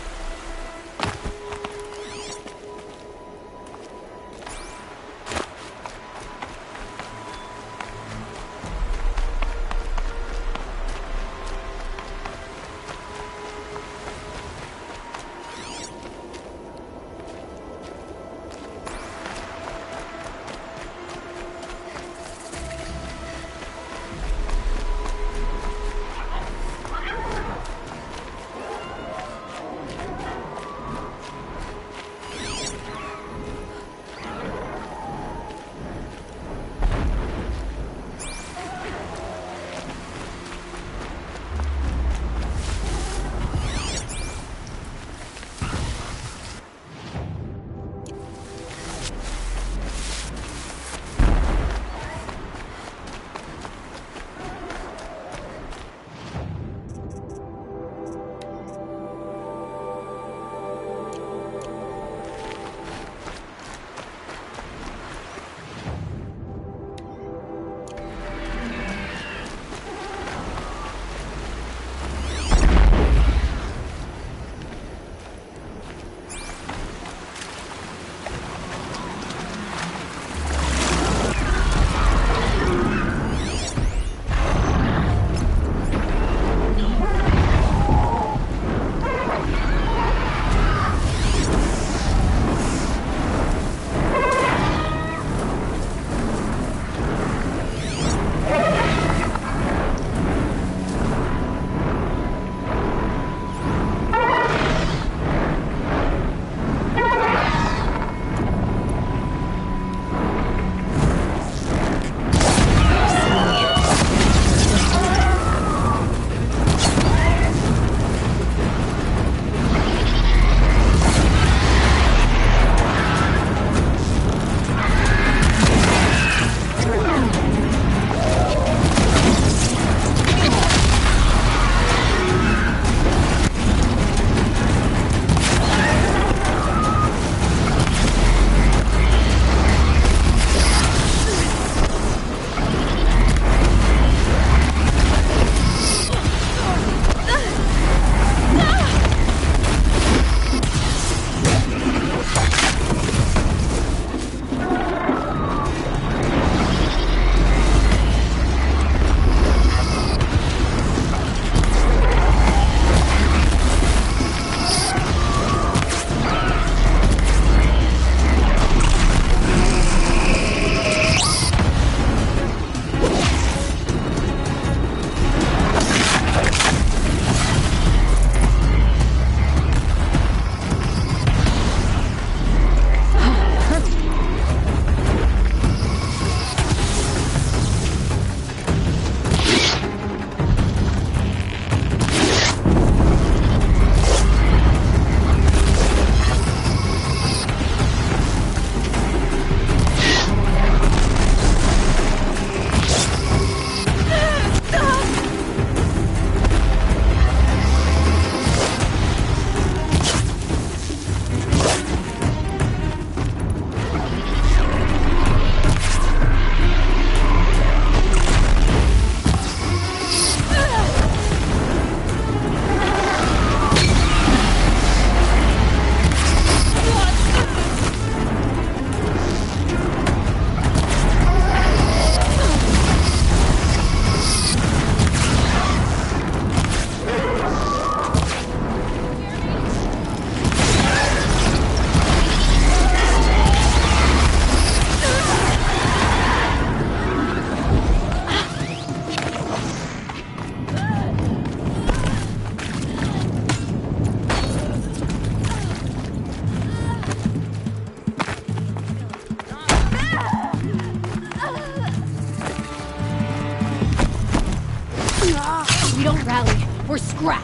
We don't rally, we're scrap.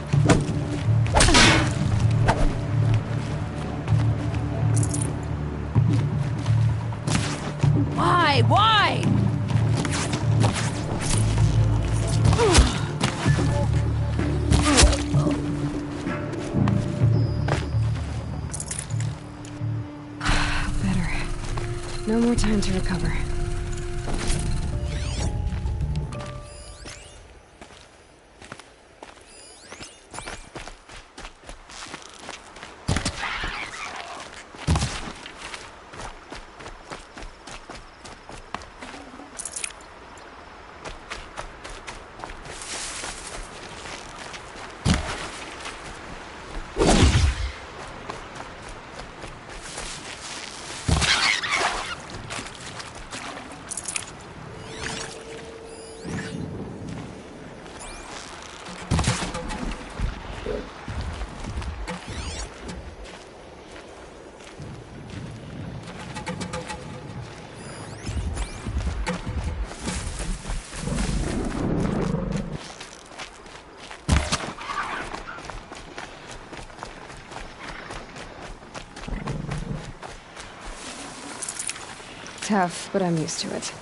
Why? Why? No more time to recover. Tough, but I'm used to it.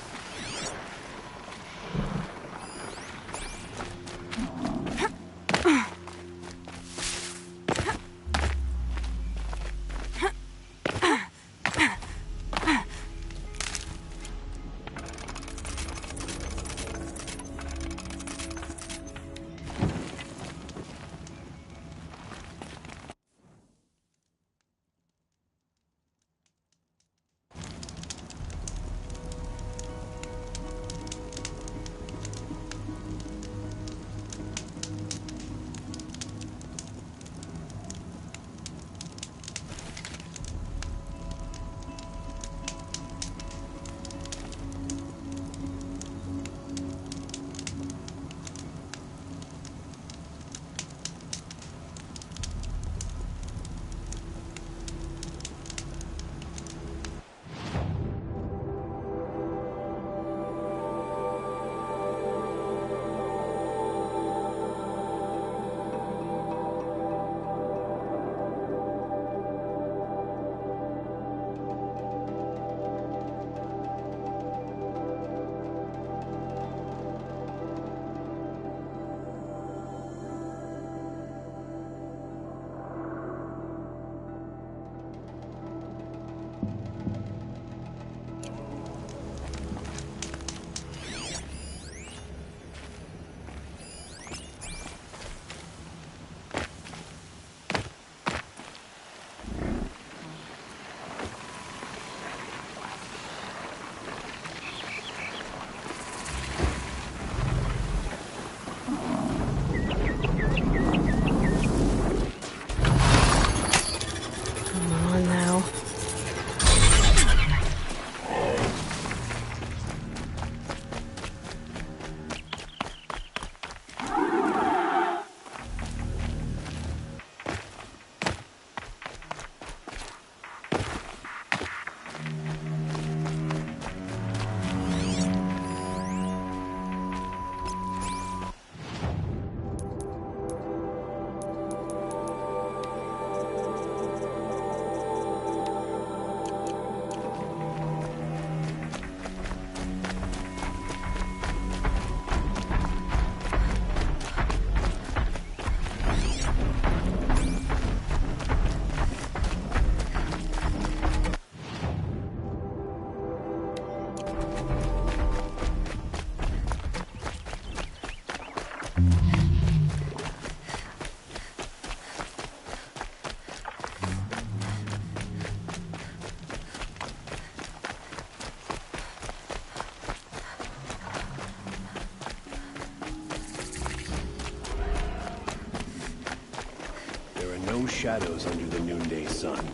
No shadows under the noonday sun.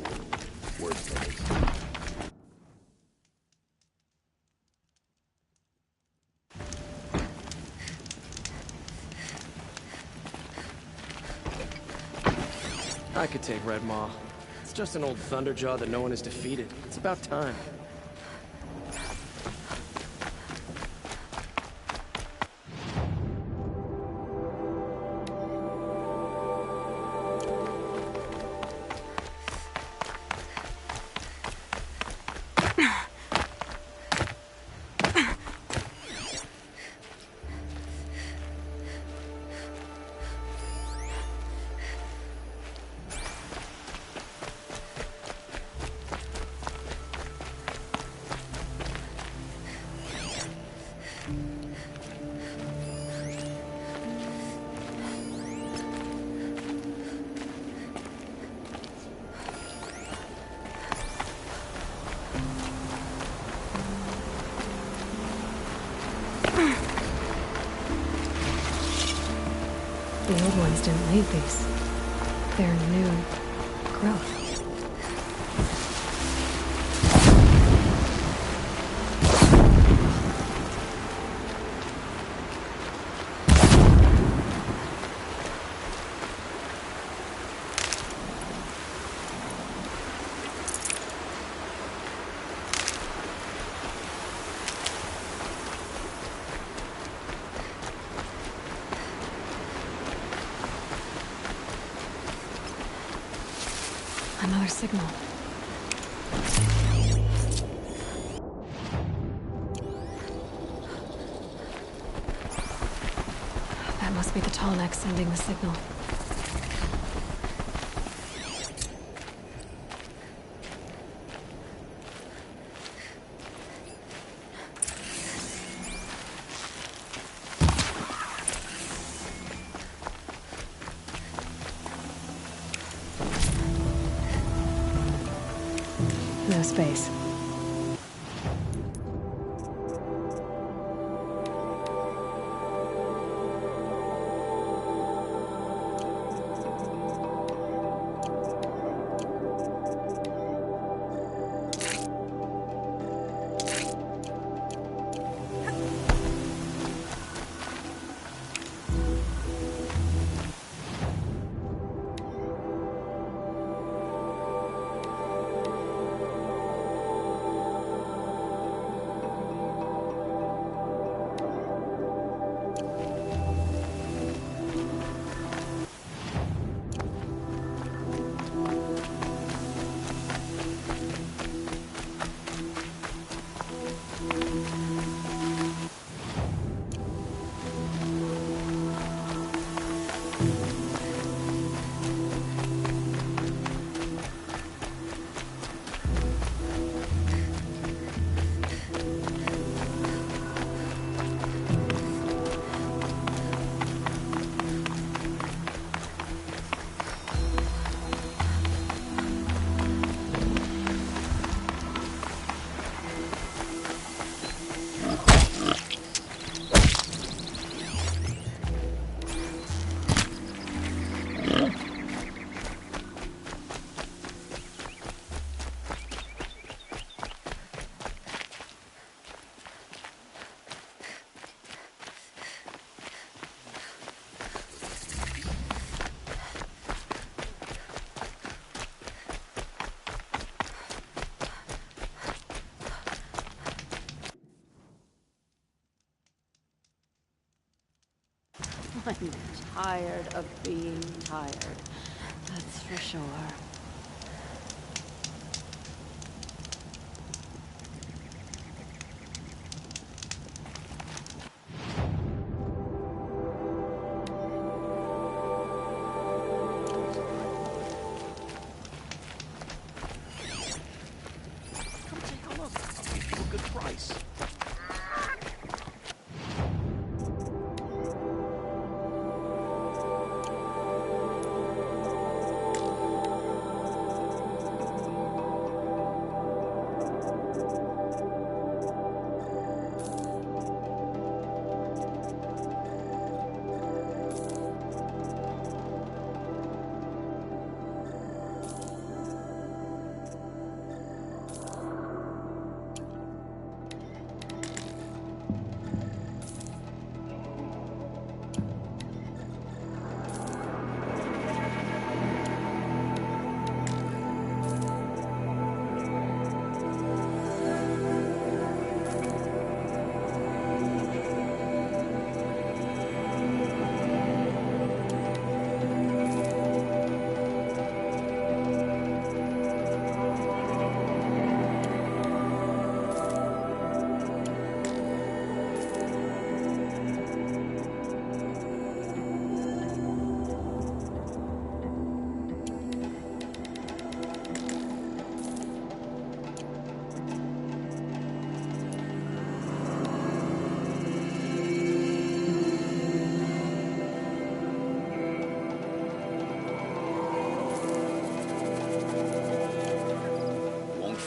Word plays. I could take Red Maw. It's just an old Thunderjaw that no one has defeated. It's about time. The old ones didn't leave these. They're new growth. Another signal. That must be the tall neck sending the signal. No space. I'm tired of being tired. That's for sure. Come take a look. I'll give you a good price.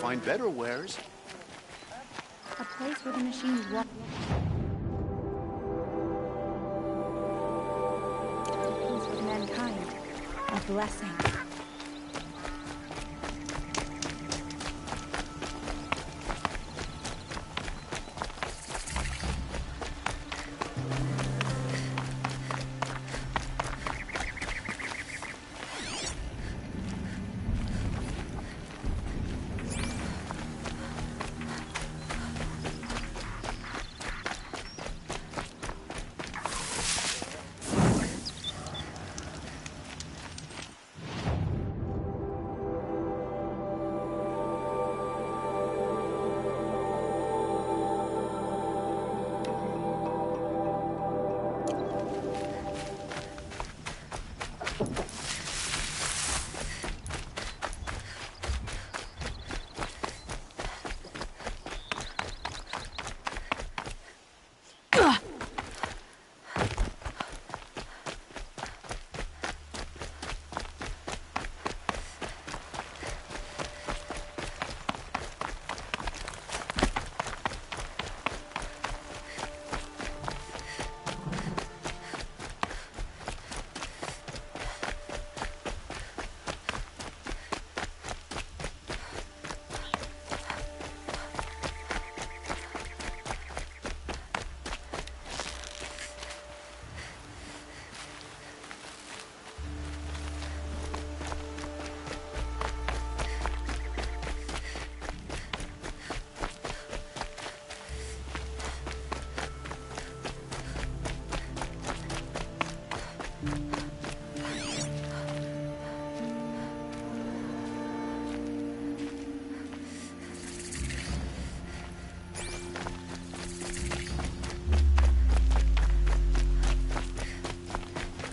Find better wares. A place where the machines walk. blessing.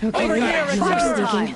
Okay, Over here, keep it's sneaking.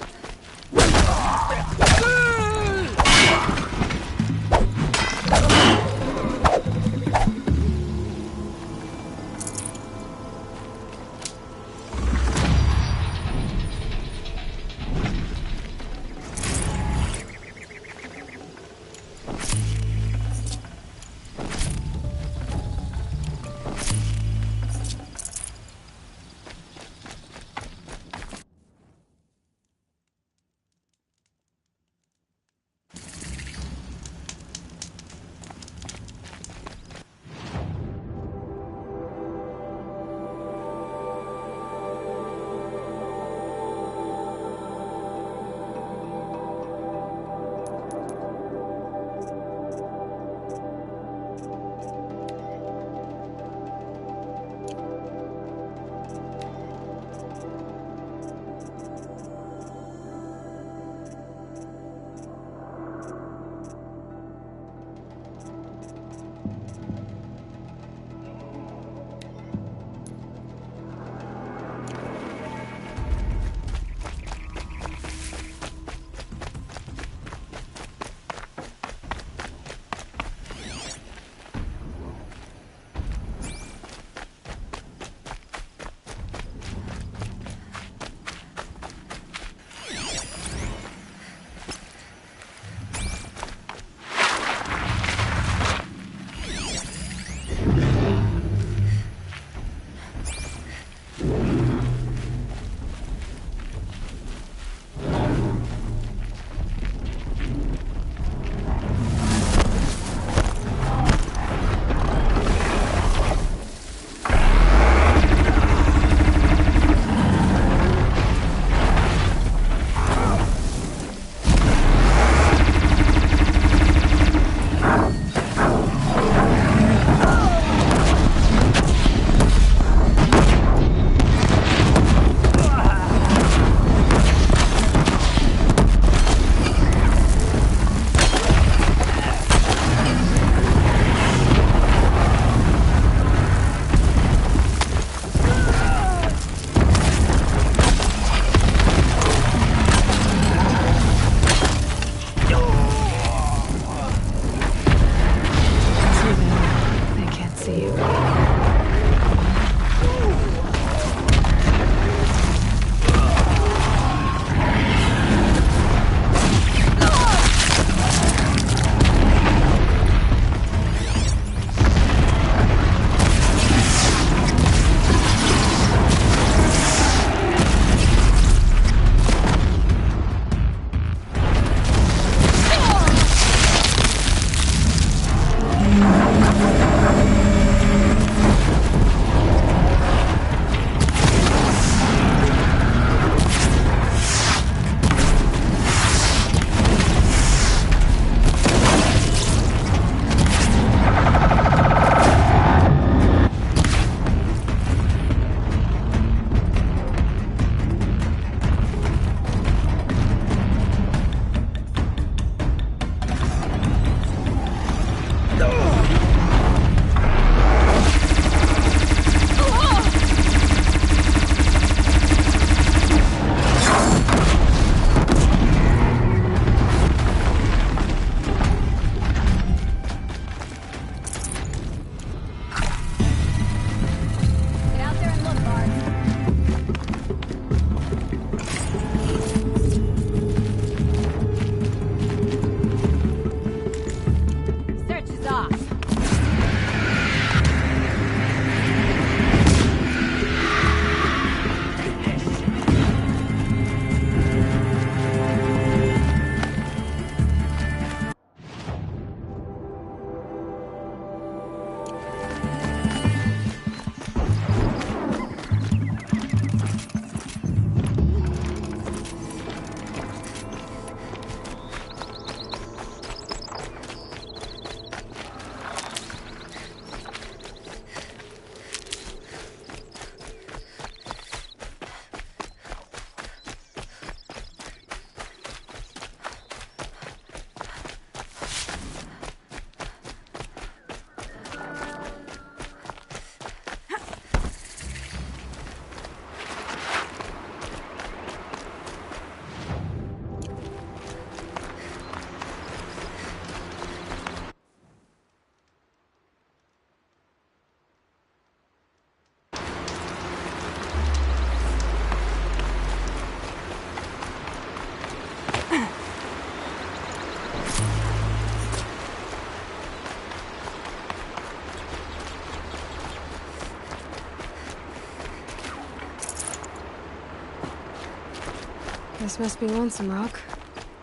This must be Lonesome Rock.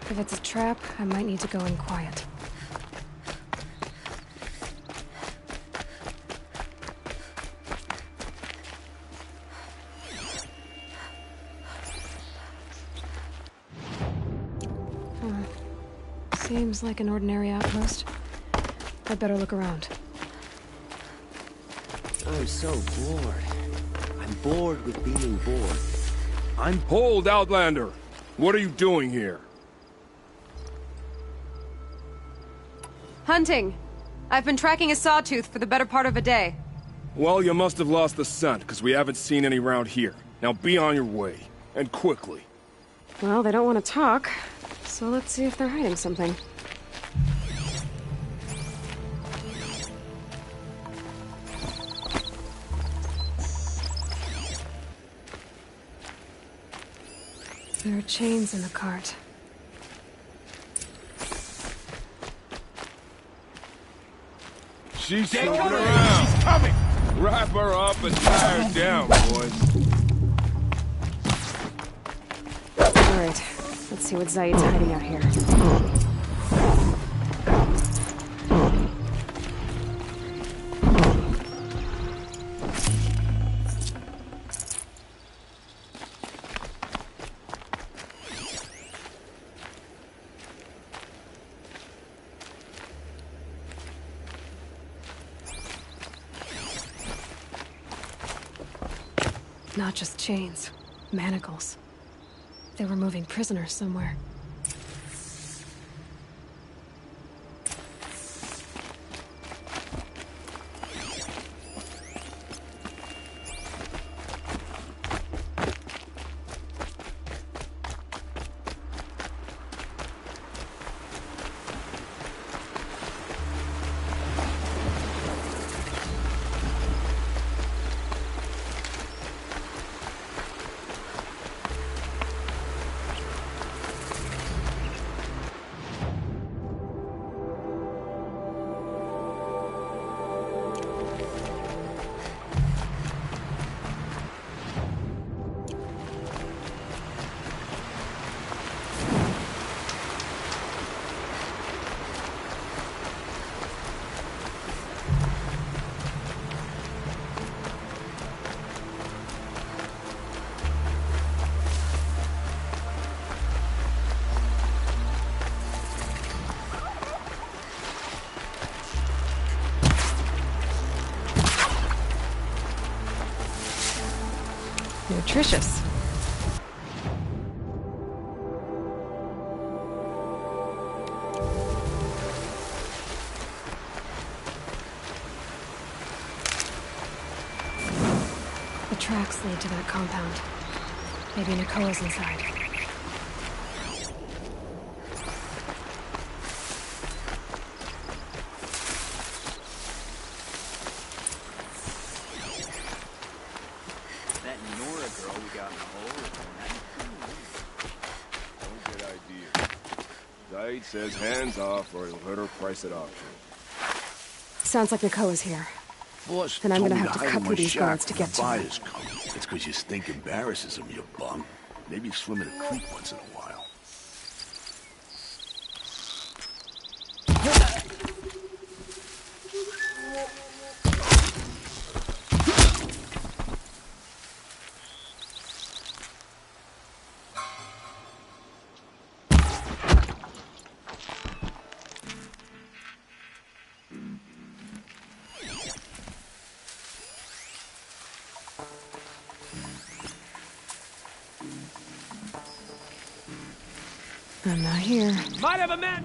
If it's a trap, I might need to go in quiet. Seems like an ordinary outpost. I'd better look around. I'm so bored. I'm bored with being bored. Hold, Outlander! What are you doing here? Hunting. I've been tracking a sawtooth for the better part of a day. Well, you must have lost the scent, because we haven't seen any around here. Now be on your way, and quickly. Well, they don't want to talk, so let's see if they're hiding something. There are chains in the cart. She's coming around! She's coming! Wrap her up and tie her down, boys. Alright, let's see what Zaid's hiding out here. Not just chains, manacles. They were moving prisoners somewhere. Nutritious. The tracks lead to that compound. Maybe Nakoa's inside. Zaid says hands off or he'll hurt her price at auction. Sounds like Nakoa's here. Boss Then I'm told gonna me have to hide cut in through my these shack guards to when get the to him. buyers come. It's because you stink embarrasses them, you bum. Maybe swim in a creek once in a while. I'm not here. Might have a man!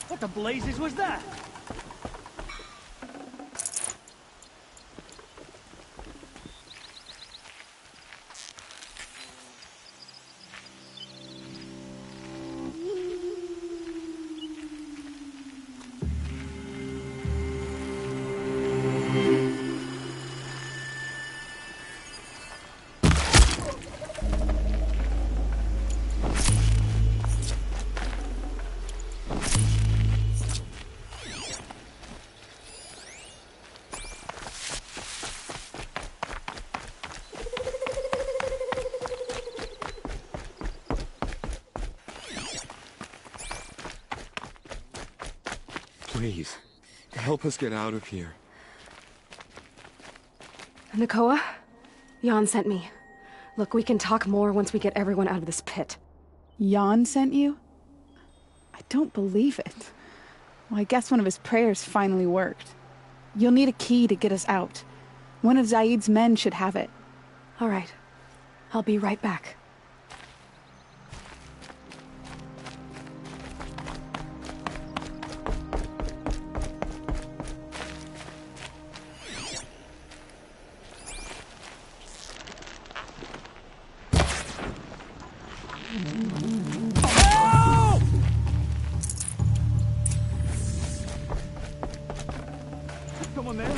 What the blazes was that? Please, help us get out of here. Nakoa? Jan sent me. Look, we can talk more once we get everyone out of this pit. Jan sent you? I don't believe it. Well, I guess one of his prayers finally worked. You'll need a key to get us out. One of Zaid's men should have it. All right. I'll be right back. Someone there?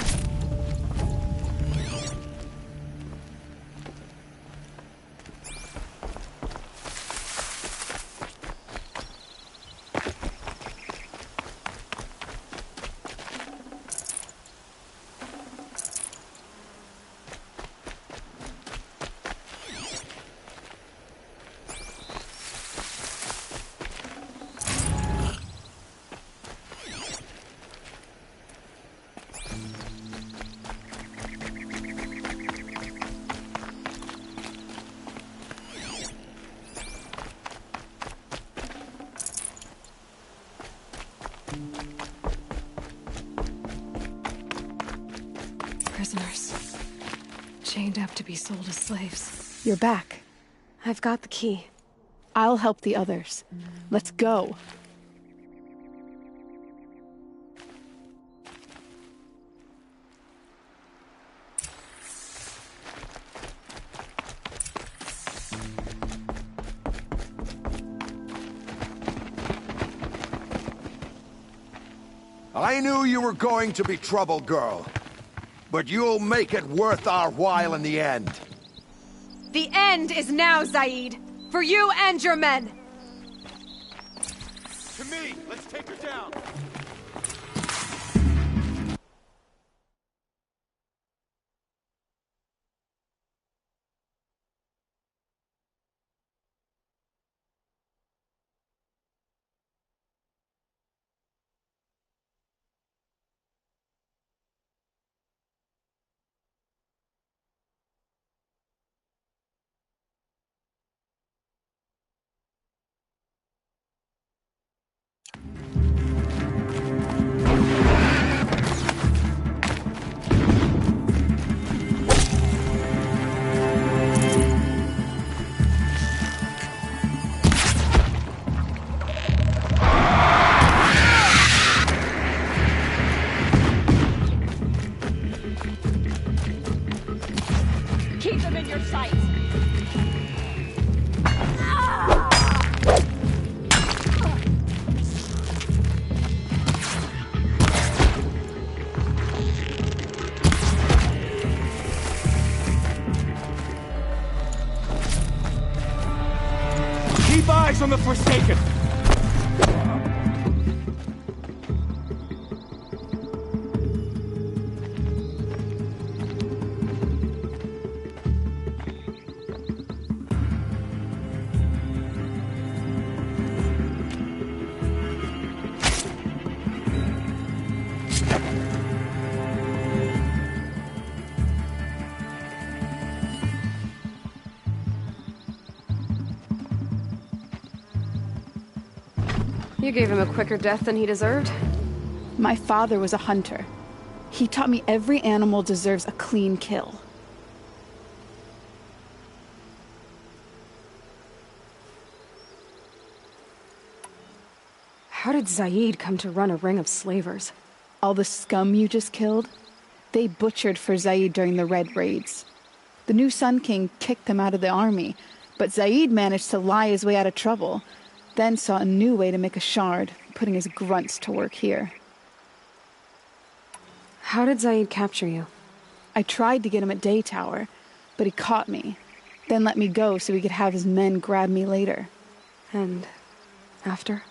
Prisoners. Chained up to be sold as slaves. You're back. I've got the key. I'll help the others. Let's go. I knew you were going to be trouble, girl. But you'll make it worth our while in the end. The end is now, Zaid. For you and your men. To me! Let's take her down! Keep them in your sights. Keep eyes on the Forsaken! You gave him a quicker death than he deserved. My father was a hunter. He taught me every animal deserves a clean kill. How did Zaid come to run a ring of slavers? All the scum you just killed? They butchered for Zaid during the Red Raids. The new Sun King kicked them out of the army, but Zaid managed to lie his way out of trouble, then saw a new way to make a shard, putting his grunts to work here. How did Zaid capture you? I tried to get him at Day Tower, but he caught me, then let me go so he could have his men grab me later. And after?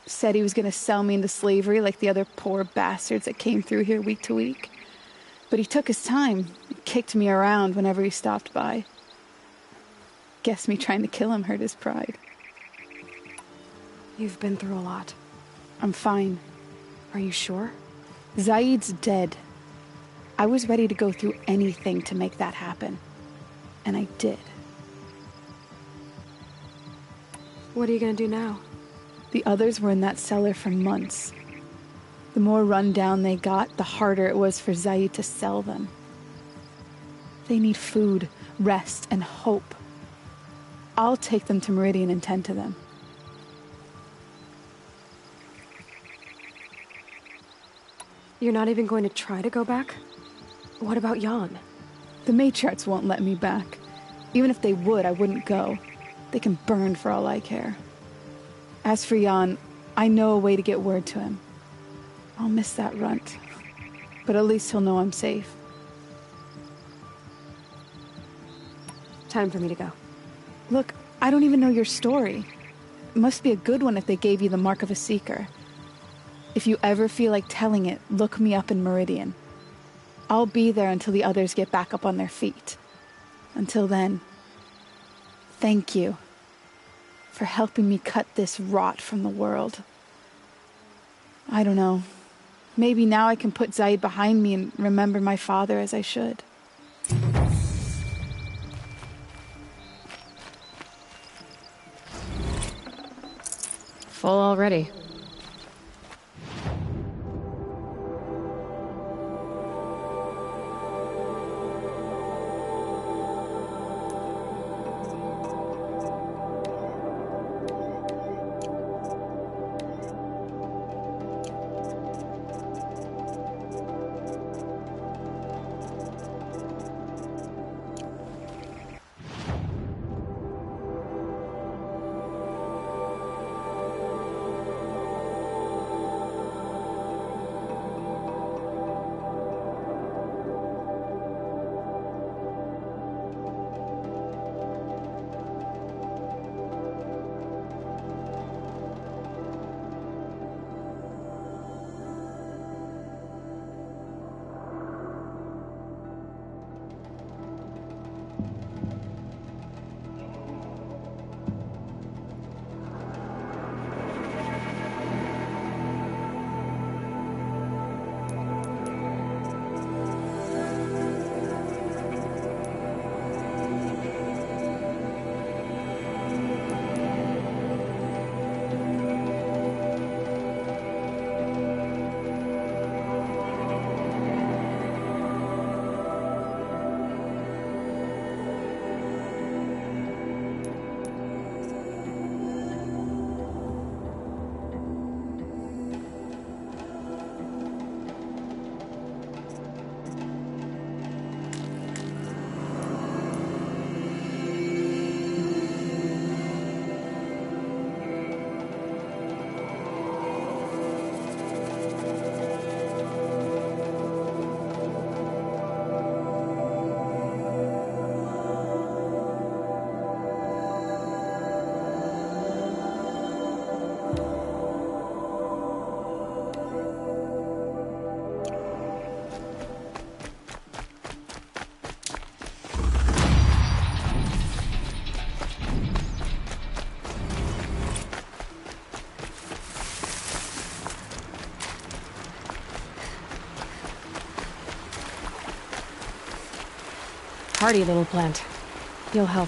Said he was going to sell me into slavery like the other poor bastards that came through here week to week. But he took his time and kicked me around whenever he stopped by. Guess me trying to kill him hurt his pride. You've been through a lot. I'm fine. Are you sure? Zaid's dead. I was ready to go through anything to make that happen. And I did. What are you gonna do now? The others were in that cellar for months. The more run down they got, the harder it was for Zaid to sell them. They need food, rest, and hope. I'll take them to Meridian and tend to them. You're not even going to try to go back? What about Jan? The matriarchs won't let me back. Even if they would, I wouldn't go. They can burn for all I care. As for Jan, I know a way to get word to him. I'll miss that runt. But at least he'll know I'm safe. Time for me to go. Look, I don't even know your story. It must be a good one if they gave you the mark of a seeker. If you ever feel like telling it, look me up in Meridian. I'll be there until the others get back up on their feet. Until then, thank you for helping me cut this rot from the world. I don't know. Maybe now I can put Zaid behind me and remember my father as I should. Full already. Hardy little plant. You'll help.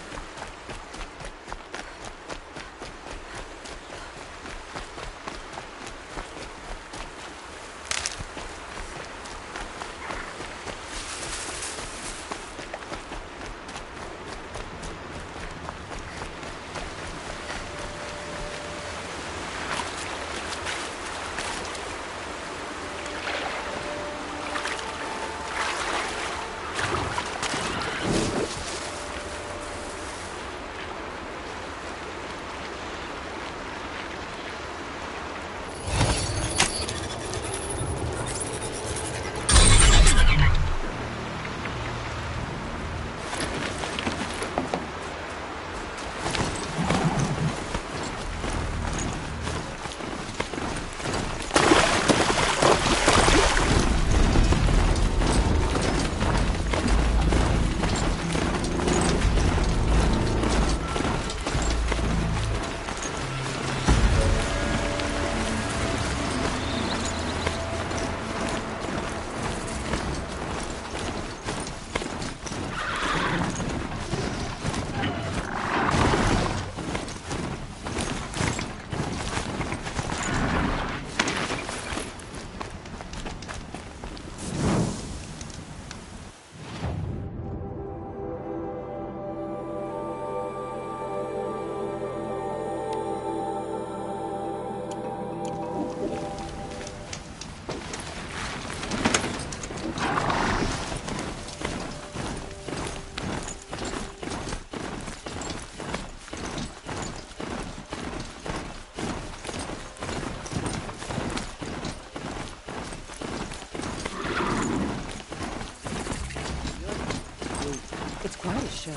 Quite a show.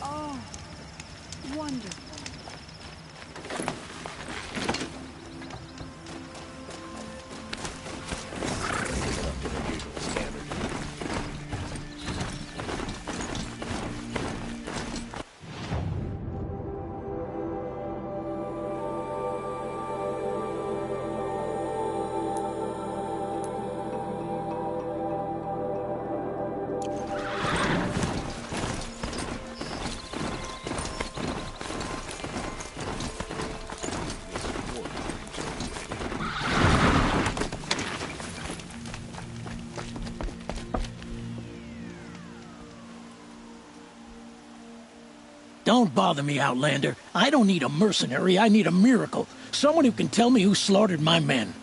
Oh, wonderful. Don't bother me, Outlander. I don't need a mercenary, I need a miracle. Someone who can tell me who slaughtered my men.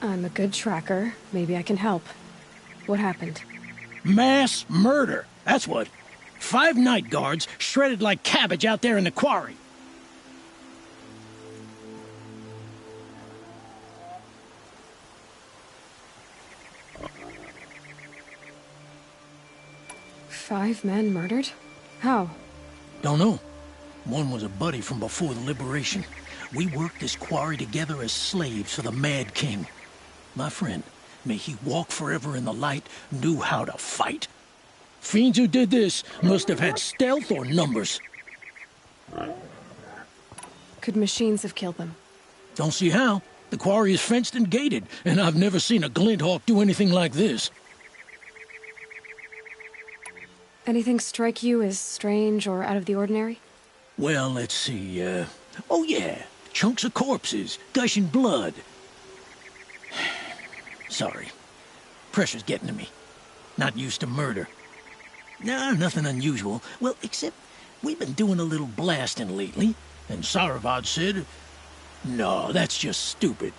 I'm a good tracker. Maybe I can help. What happened? Mass murder, that's what. 5 night guards shredded like cabbage out there in the quarry. Five men murdered? How? Don't know. One was a buddy from before the liberation. We worked this quarry together as slaves for the Mad King. My friend, may he walk forever in the light, knew how to fight. Fiends who did this must have had stealth or numbers. Could machines have killed them? Don't see how. The quarry is fenced and gated, and I've never seen a Glinthawk do anything like this. Anything strike you as strange or out of the ordinary? Well, let's see, oh yeah, chunks of corpses, gushing blood. Sorry. Pressure's getting to me. Not used to murder. Nah, nothing unusual. Well, except we've been doing a little blasting lately, and Saravad said, no, that's just stupid.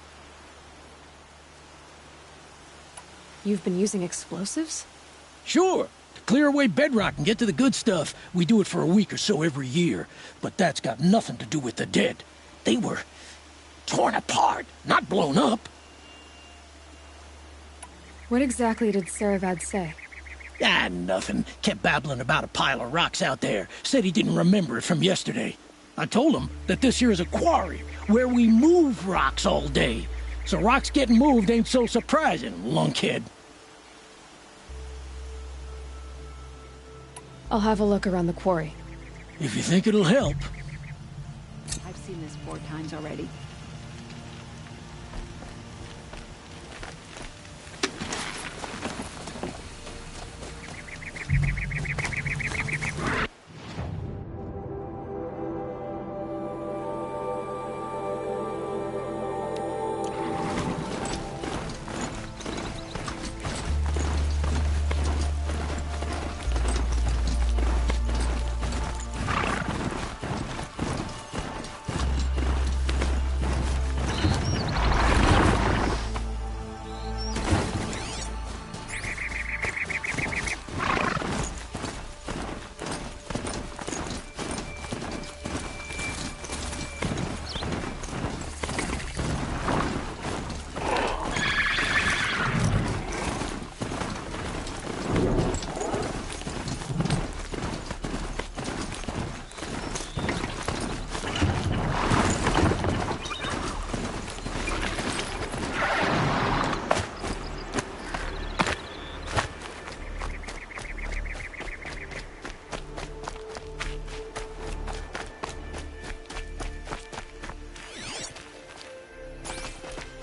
You've been using explosives? Sure. To clear away bedrock and get to the good stuff, we do it for a week or so every year. But that's got nothing to do with the dead. They were torn apart, not blown up. What exactly did Saravad say? Ah, nothing. Kept babbling about a pile of rocks out there. Said he didn't remember it from yesterday. I told him that this here is a quarry, where we move rocks all day. So rocks getting moved ain't so surprising, lunkhead. I'll have a look around the quarry. If you think it'll help. I've seen this 4 times already.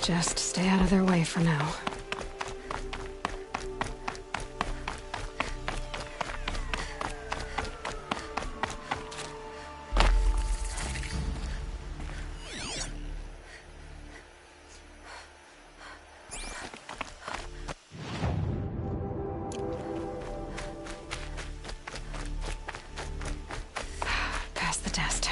Just stay out of their way for now. Pass the test.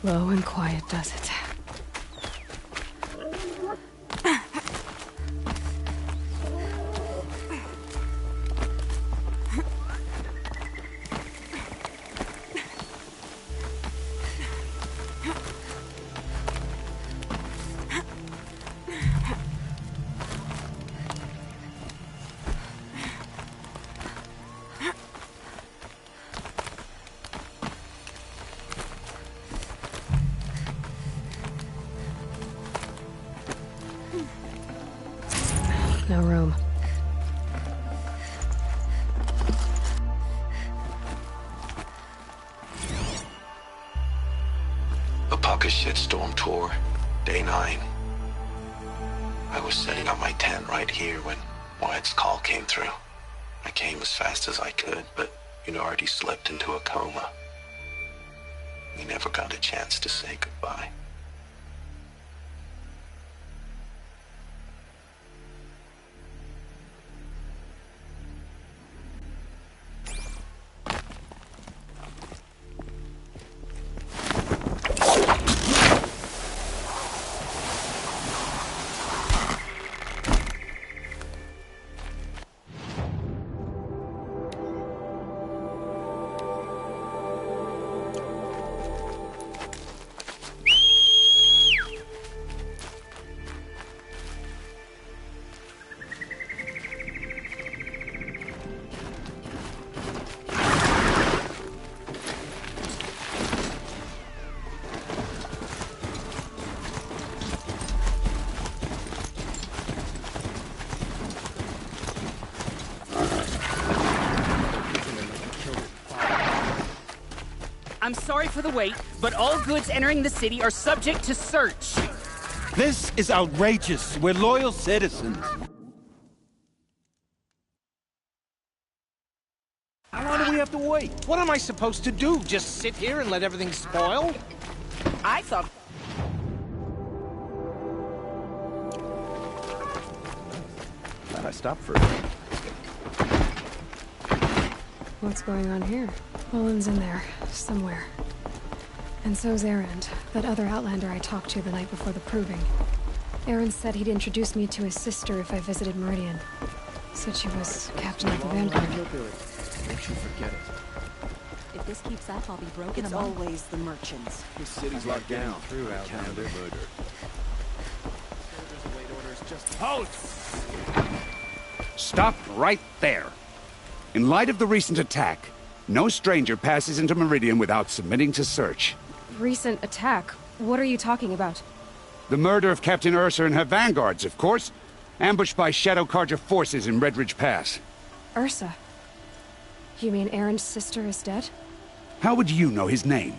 Low and quiet does it. No room. The Pucka Shitstorm Tour, Day 9. I was setting up my tent right here when Wyatt's call came through. I came as fast as I could, but you'd already slipped into a coma. We never got a chance to say goodbye. I'm sorry for the wait, but all goods entering the city are subject to search. This is outrageous. We're loyal citizens. How long do we have to wait? What am I supposed to do? Just sit here and let everything spoil? I thought... Glad I stopped for a minute. What's going on here? Olin's in there, somewhere. And so's Erend, that other Outlander I talked to the night before the proving. Erend said he'd introduce me to his sister if I visited Meridian. Said she was captain of the Vanguard. Don't you forget it. If this keeps up, I'll be broken. It's always the merchants. This city's locked down through Outlander murder. Halt! Stop right there. In light of the recent attack, no stranger passes into Meridian without submitting to search. Recent attack? What are you talking about? The murder of Captain Ursa and her vanguards, of course. Ambushed by Shadow Carja forces in Redridge Pass. Ursa? You mean Erend's sister is dead? How would you know his name?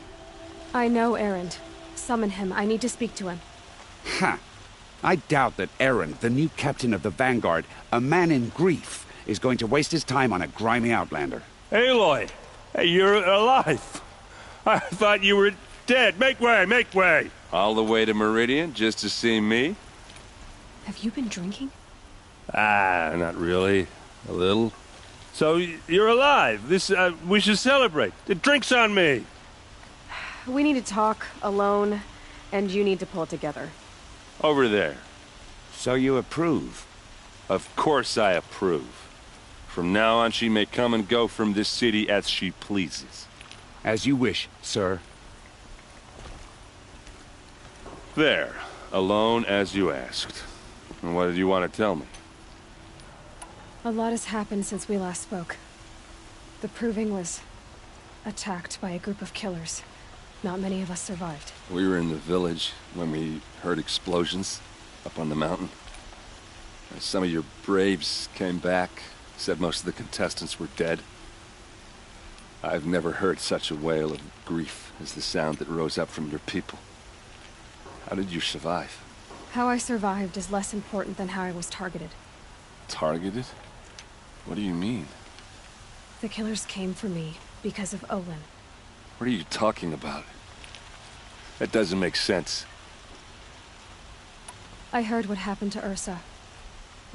I know Erend. Summon him. I need to speak to him. Ha! I doubt that Erend, the new captain of the Vanguard, a man in grief, is going to waste his time on a grimy Outlander. Aloy! Hey, you're alive! I thought you were dead. Make way, make way! All the way to Meridian just to see me? Have you been drinking? Not really. A little. So, you're alive. We should celebrate. The drink's on me. We need to talk, alone, and you need to pull it together. Over there. So you approve? Of course I approve. From now on, she may come and go from this city as she pleases. As you wish, sir. There. Alone as you asked. And what did you want to tell me? A lot has happened since we last spoke. The Proving was attacked by a group of killers. Not many of us survived. We were in the village when we heard explosions up on the mountain. Some of your braves came back, said most of the contestants were dead. I've never heard such a wail of grief as the sound that rose up from your people. How did you survive? How I survived is less important than how I was targeted. Targeted? What do you mean? The killers came for me because of Olin. What are you talking about? That doesn't make sense. I heard what happened to Ursa.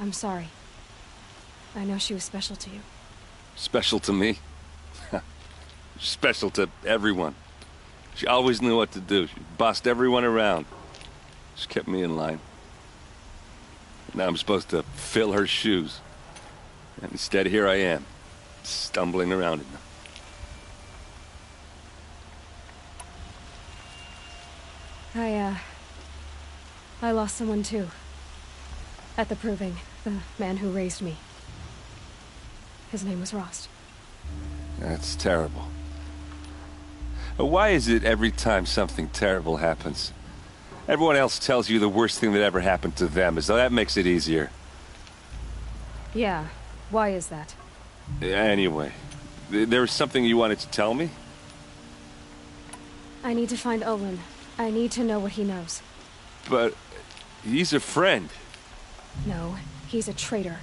I'm sorry. I know she was special to you. Special to me? Special to everyone. She always knew what to do. She bossed everyone around. She kept me in line. Now I'm supposed to fill her shoes. And instead, here I am, stumbling around in them. I lost someone too. At the Proving, the man who raised me. His name was Rost. That's terrible. Why is it every time something terrible happens, everyone else tells you the worst thing that ever happened to them, as though that makes it easier? Yeah, why is that? Anyway, there was something you wanted to tell me? I need to find Olin. I need to know what he knows. But he's a friend. No, he's a traitor.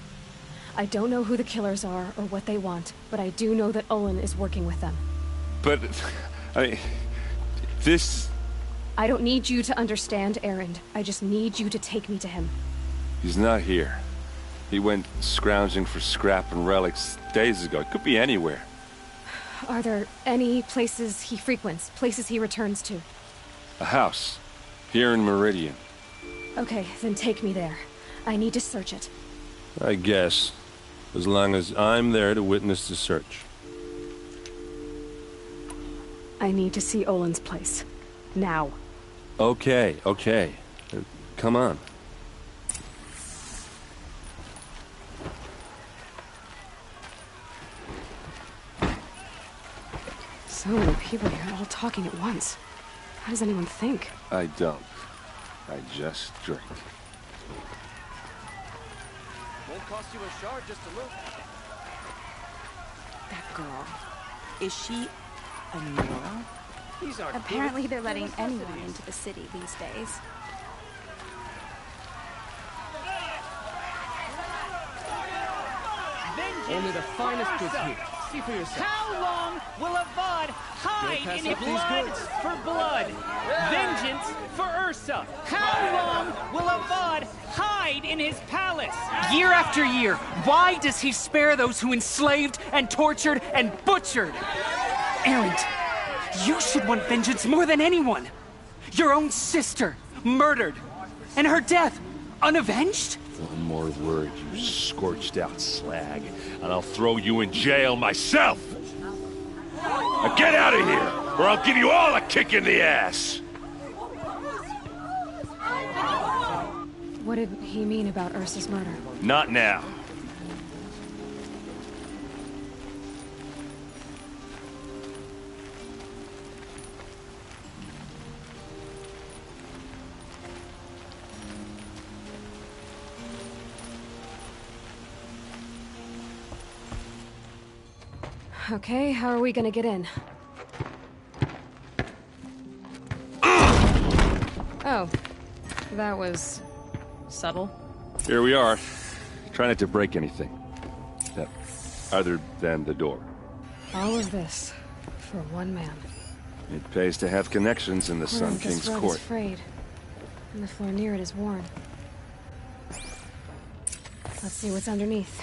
I don't know who the killers are or what they want, but I do know that Olin is working with them. But, I mean, this... I don't need you to understand, Erend. I just need you to take me to him. He's not here. He went scrounging for scrap and relics days ago. It could be anywhere. Are there any places he frequents, places he returns to? A house. Here in Meridian. Okay, then take me there. I need to search it. I guess. As long as I'm there to witness the search. I need to see Olin's place. Now. Okay. Come on. So many people here, all talking at once. How does anyone think? I don't. I just drink. Won't cost you a shard just to look. That girl. Is she a Nora? These are Apparently they're letting anyone into the city these days. Only the finest goods here. See for yourself. How long will Avad hide in his blood for blood? Vengeance for Ursa. How long will Avad hide in his palace? Year after year, why does he spare those who enslaved and tortured and butchered? Erend, you should want vengeance more than anyone. Your own sister, murdered, and her death, unavenged? One more word, you scorched out slag, and I'll throw you in jail myself! Now get out of here, or I'll give you all a kick in the ass! What did he mean about Ursa's murder? Not now. Okay, how are we gonna get in? Oh, that was subtle. Here we are. Try not to break anything. Other than the door. All of this for one man. It pays to have connections in the Sun This King's rug court. is frayed, and the floor near it is worn. Let's see what's underneath.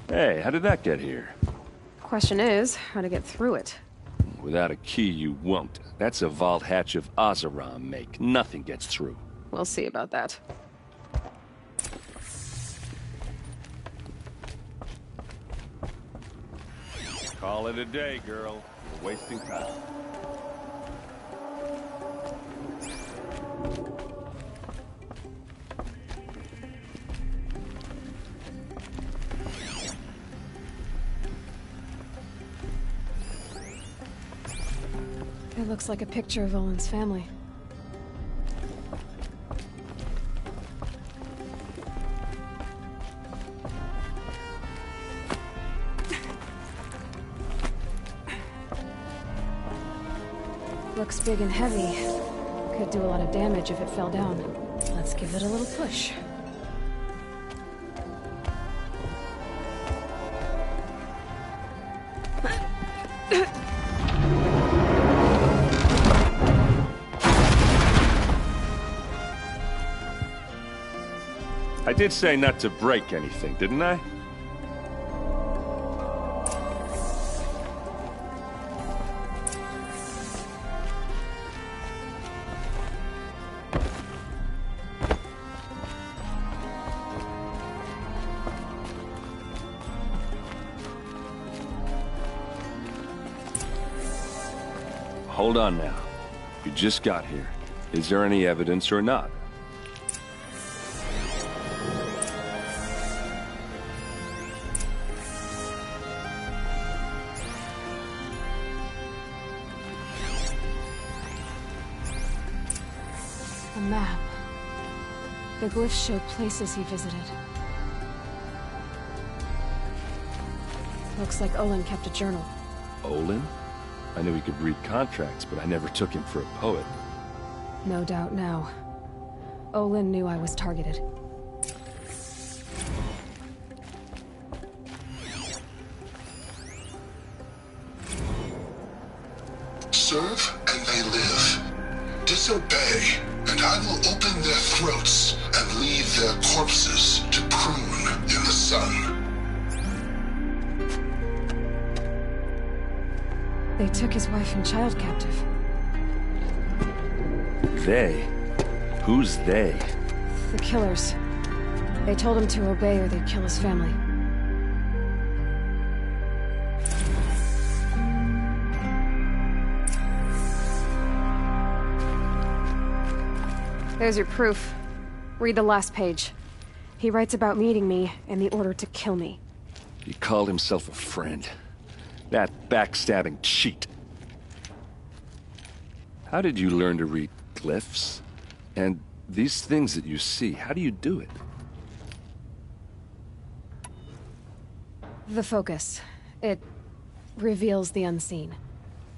Hey, how did that get here? Question is, how to get through it. Without a key, you won't. That's a vault hatch of Oseram make. Nothing gets through. We'll see about that. Call it a day, girl. You're wasting time. It looks like a picture of Olin's family. Looks big and heavy. Could do a lot of damage if it fell down. Let's give it a little push. I did say not to break anything, didn't I? Hold on now. You just got here. Is there any evidence or not? A map. The glyphs show places he visited. Looks like Olin kept a journal. Olin? I knew he could read contracts, but I never took him for a poet. No doubt now. Olin knew I was targeted. Serve and they live. Disobey, and I will open their throats and leave their corpses to prune in the sun. They took his wife and child captive. They? Who's they? The killers. They told him to obey or they'd kill his family. There's your proof. Read the last page. He writes about meeting me and the order to kill me. He called himself a friend. That backstabbing cheat. How did you learn to read glyphs? And these things that you see, how do you do it? The focus. It reveals the unseen.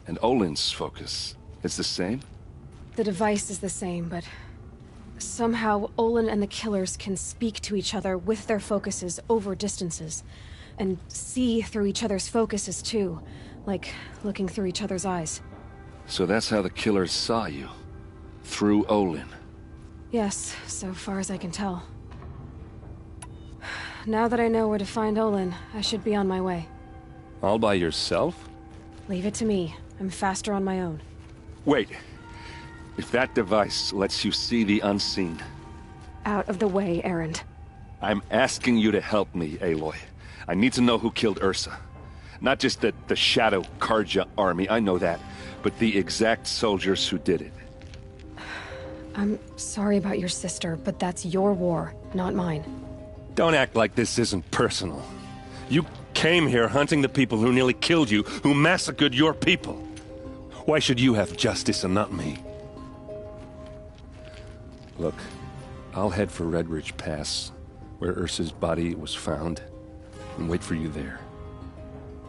And Olin's focus is the same? The device is the same, but somehow Olin and the killers can speak to each other with their focuses over distances. And see through each other's focuses, too. Like looking through each other's eyes. So that's how the killers saw you? Through Olin? Yes, so far as I can tell. Now that I know where to find Olin, I should be on my way. All by yourself? Leave it to me. I'm faster on my own. Wait. If that device lets you see the unseen... Out of the way, Erend. I'm asking you to help me, Aloy. I need to know who killed Ursa. Not just the Shadow Carja army, I know that, but the exact soldiers who did it. I'm sorry about your sister, but that's your war, not mine. Don't act like this isn't personal. You came here hunting the people who nearly killed you, who massacred your people. Why should you have justice and not me? Look, I'll head for Redridge Pass, where Ursa's body was found, and wait for you there.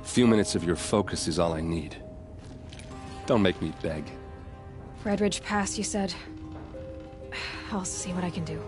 A few minutes of your focus is all I need. Don't make me beg. Redridge Pass, you said? I'll see what I can do.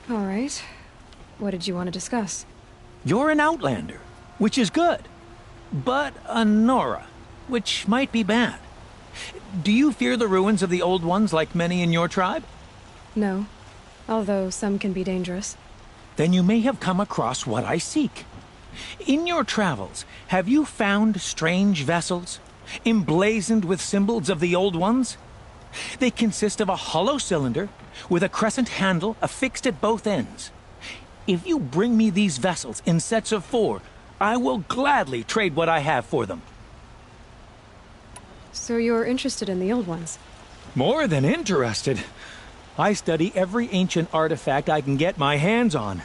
All right. What did you want to discuss? You're an Outlander, which is good. But a Nora, which might be bad. Do you fear the ruins of the Old Ones like many in your tribe? No. Although some can be dangerous. Then you may have come across what I seek. In your travels, have you found strange vessels, emblazoned with symbols of the Old Ones? They consist of a hollow cylinder with a crescent handle affixed at both ends. If you bring me these vessels in sets of 4, I will gladly trade what I have for them. So you're interested in the Old Ones? More than interested. I study every ancient artifact I can get my hands on.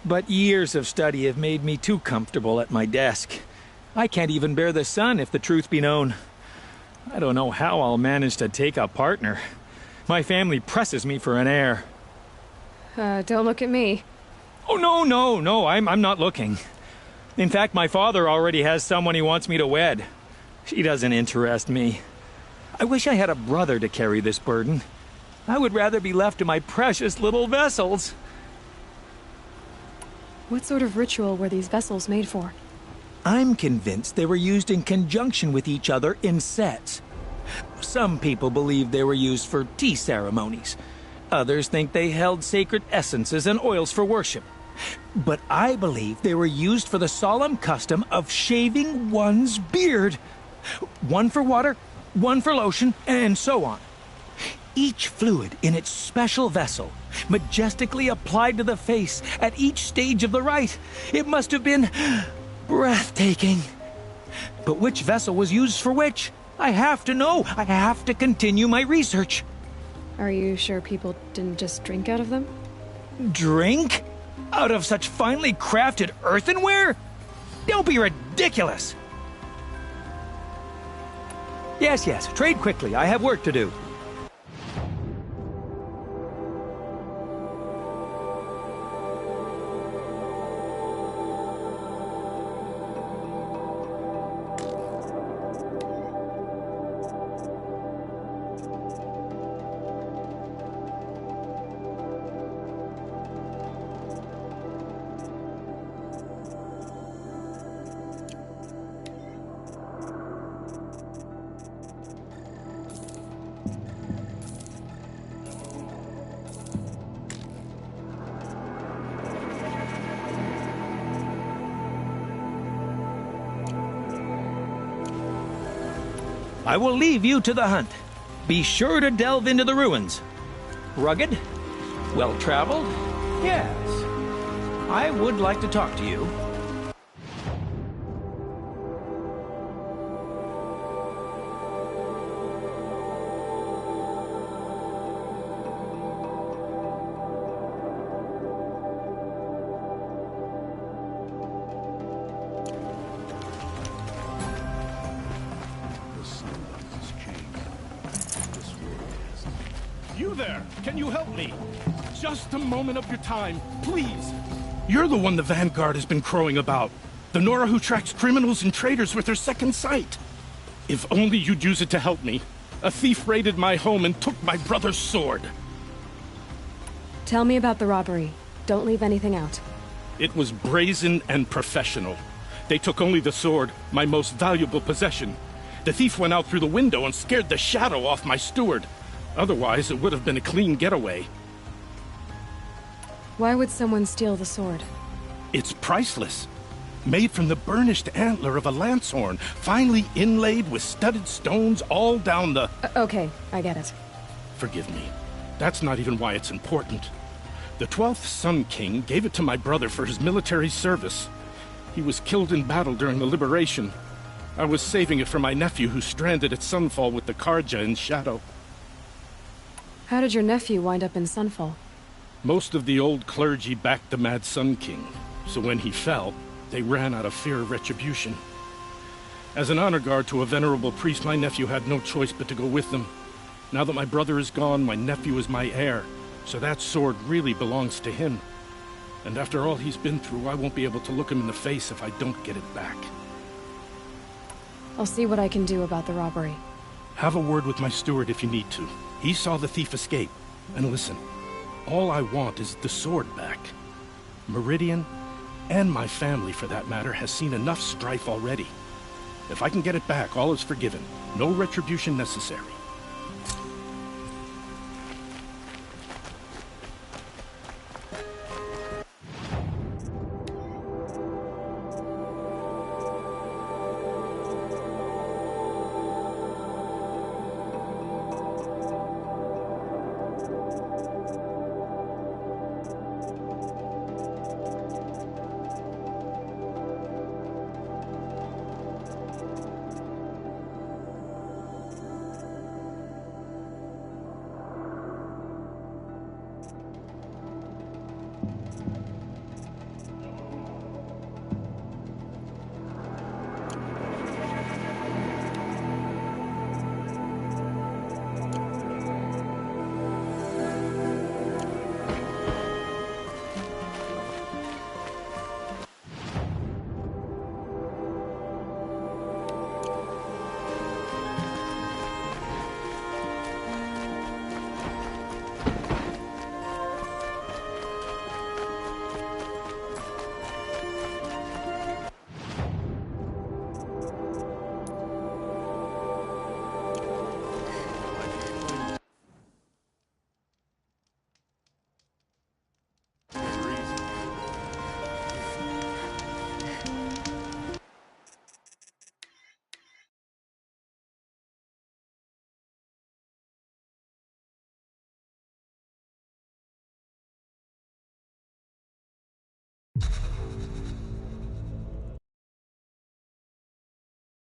But years of study have made me too comfortable at my desk. I can't even bear the sun, if the truth be known. I don't know how I'll manage to take a partner. My family presses me for an heir. Don't look at me. Oh, no, I'm not looking. In fact, my father already has someone he wants me to wed. She doesn't interest me. I wish I had a brother to carry this burden. I would rather be left to my precious little vessels. What sort of ritual were these vessels made for? I'm convinced they were used in conjunction with each other in sets. Some people believe they were used for tea ceremonies. Others think they held sacred essences and oils for worship. But I believe they were used for the solemn custom of shaving one's beard. One for water, one for lotion, and so on. Each fluid in its special vessel, majestically applied to the face at each stage of the rite. It must have been breathtaking. But which vessel was used for which? I have to know. I have to continue my research. Are you sure people didn't just drink out of them? Drink? Out of such finely crafted earthenware? Don't be ridiculous! Yes, trade quickly. I have work to do. I will leave you to the hunt. Be sure to delve into the ruins. Rugged? Well-traveled? Yes. I would like to talk to you. You there! Can you help me? Just a moment of your time, please! You're the one the Vanguard has been crowing about. The Nora who tracks criminals and traitors with her second sight. If only you'd use it to help me. A thief raided my home and took my brother's sword. Tell me about the robbery. Don't leave anything out. It was brazen and professional. They took only the sword, my most valuable possession. The thief went out through the window and scared the shadow off my steward. Otherwise, it would have been a clean getaway. Why would someone steal the sword? It's priceless. Made from the burnished antler of a lancehorn, finely inlaid with studded stones all down the... Okay, I get it. Forgive me. That's not even why it's important. The 12th Sun King gave it to my brother for his military service. He was killed in battle during the Liberation. I was saving it for my nephew who's stranded at Sunfall with the Carja in Shadow. How did your nephew wind up in Sunfall? Most of the old clergy backed the Mad Sun King, so when he fell, they ran out of fear of retribution. As an honor guard to a venerable priest, my nephew had no choice but to go with them. Now that my brother is gone, my nephew is my heir, so that sword really belongs to him. And after all he's been through, I won't be able to look him in the face if I don't get it back. I'll see what I can do about the robbery. Have a word with my steward if you need to. He saw the thief escape. And listen, all I want is the sword back. Meridian, and my family for that matter, has seen enough strife already. If I can get it back, all is forgiven. No retribution necessary.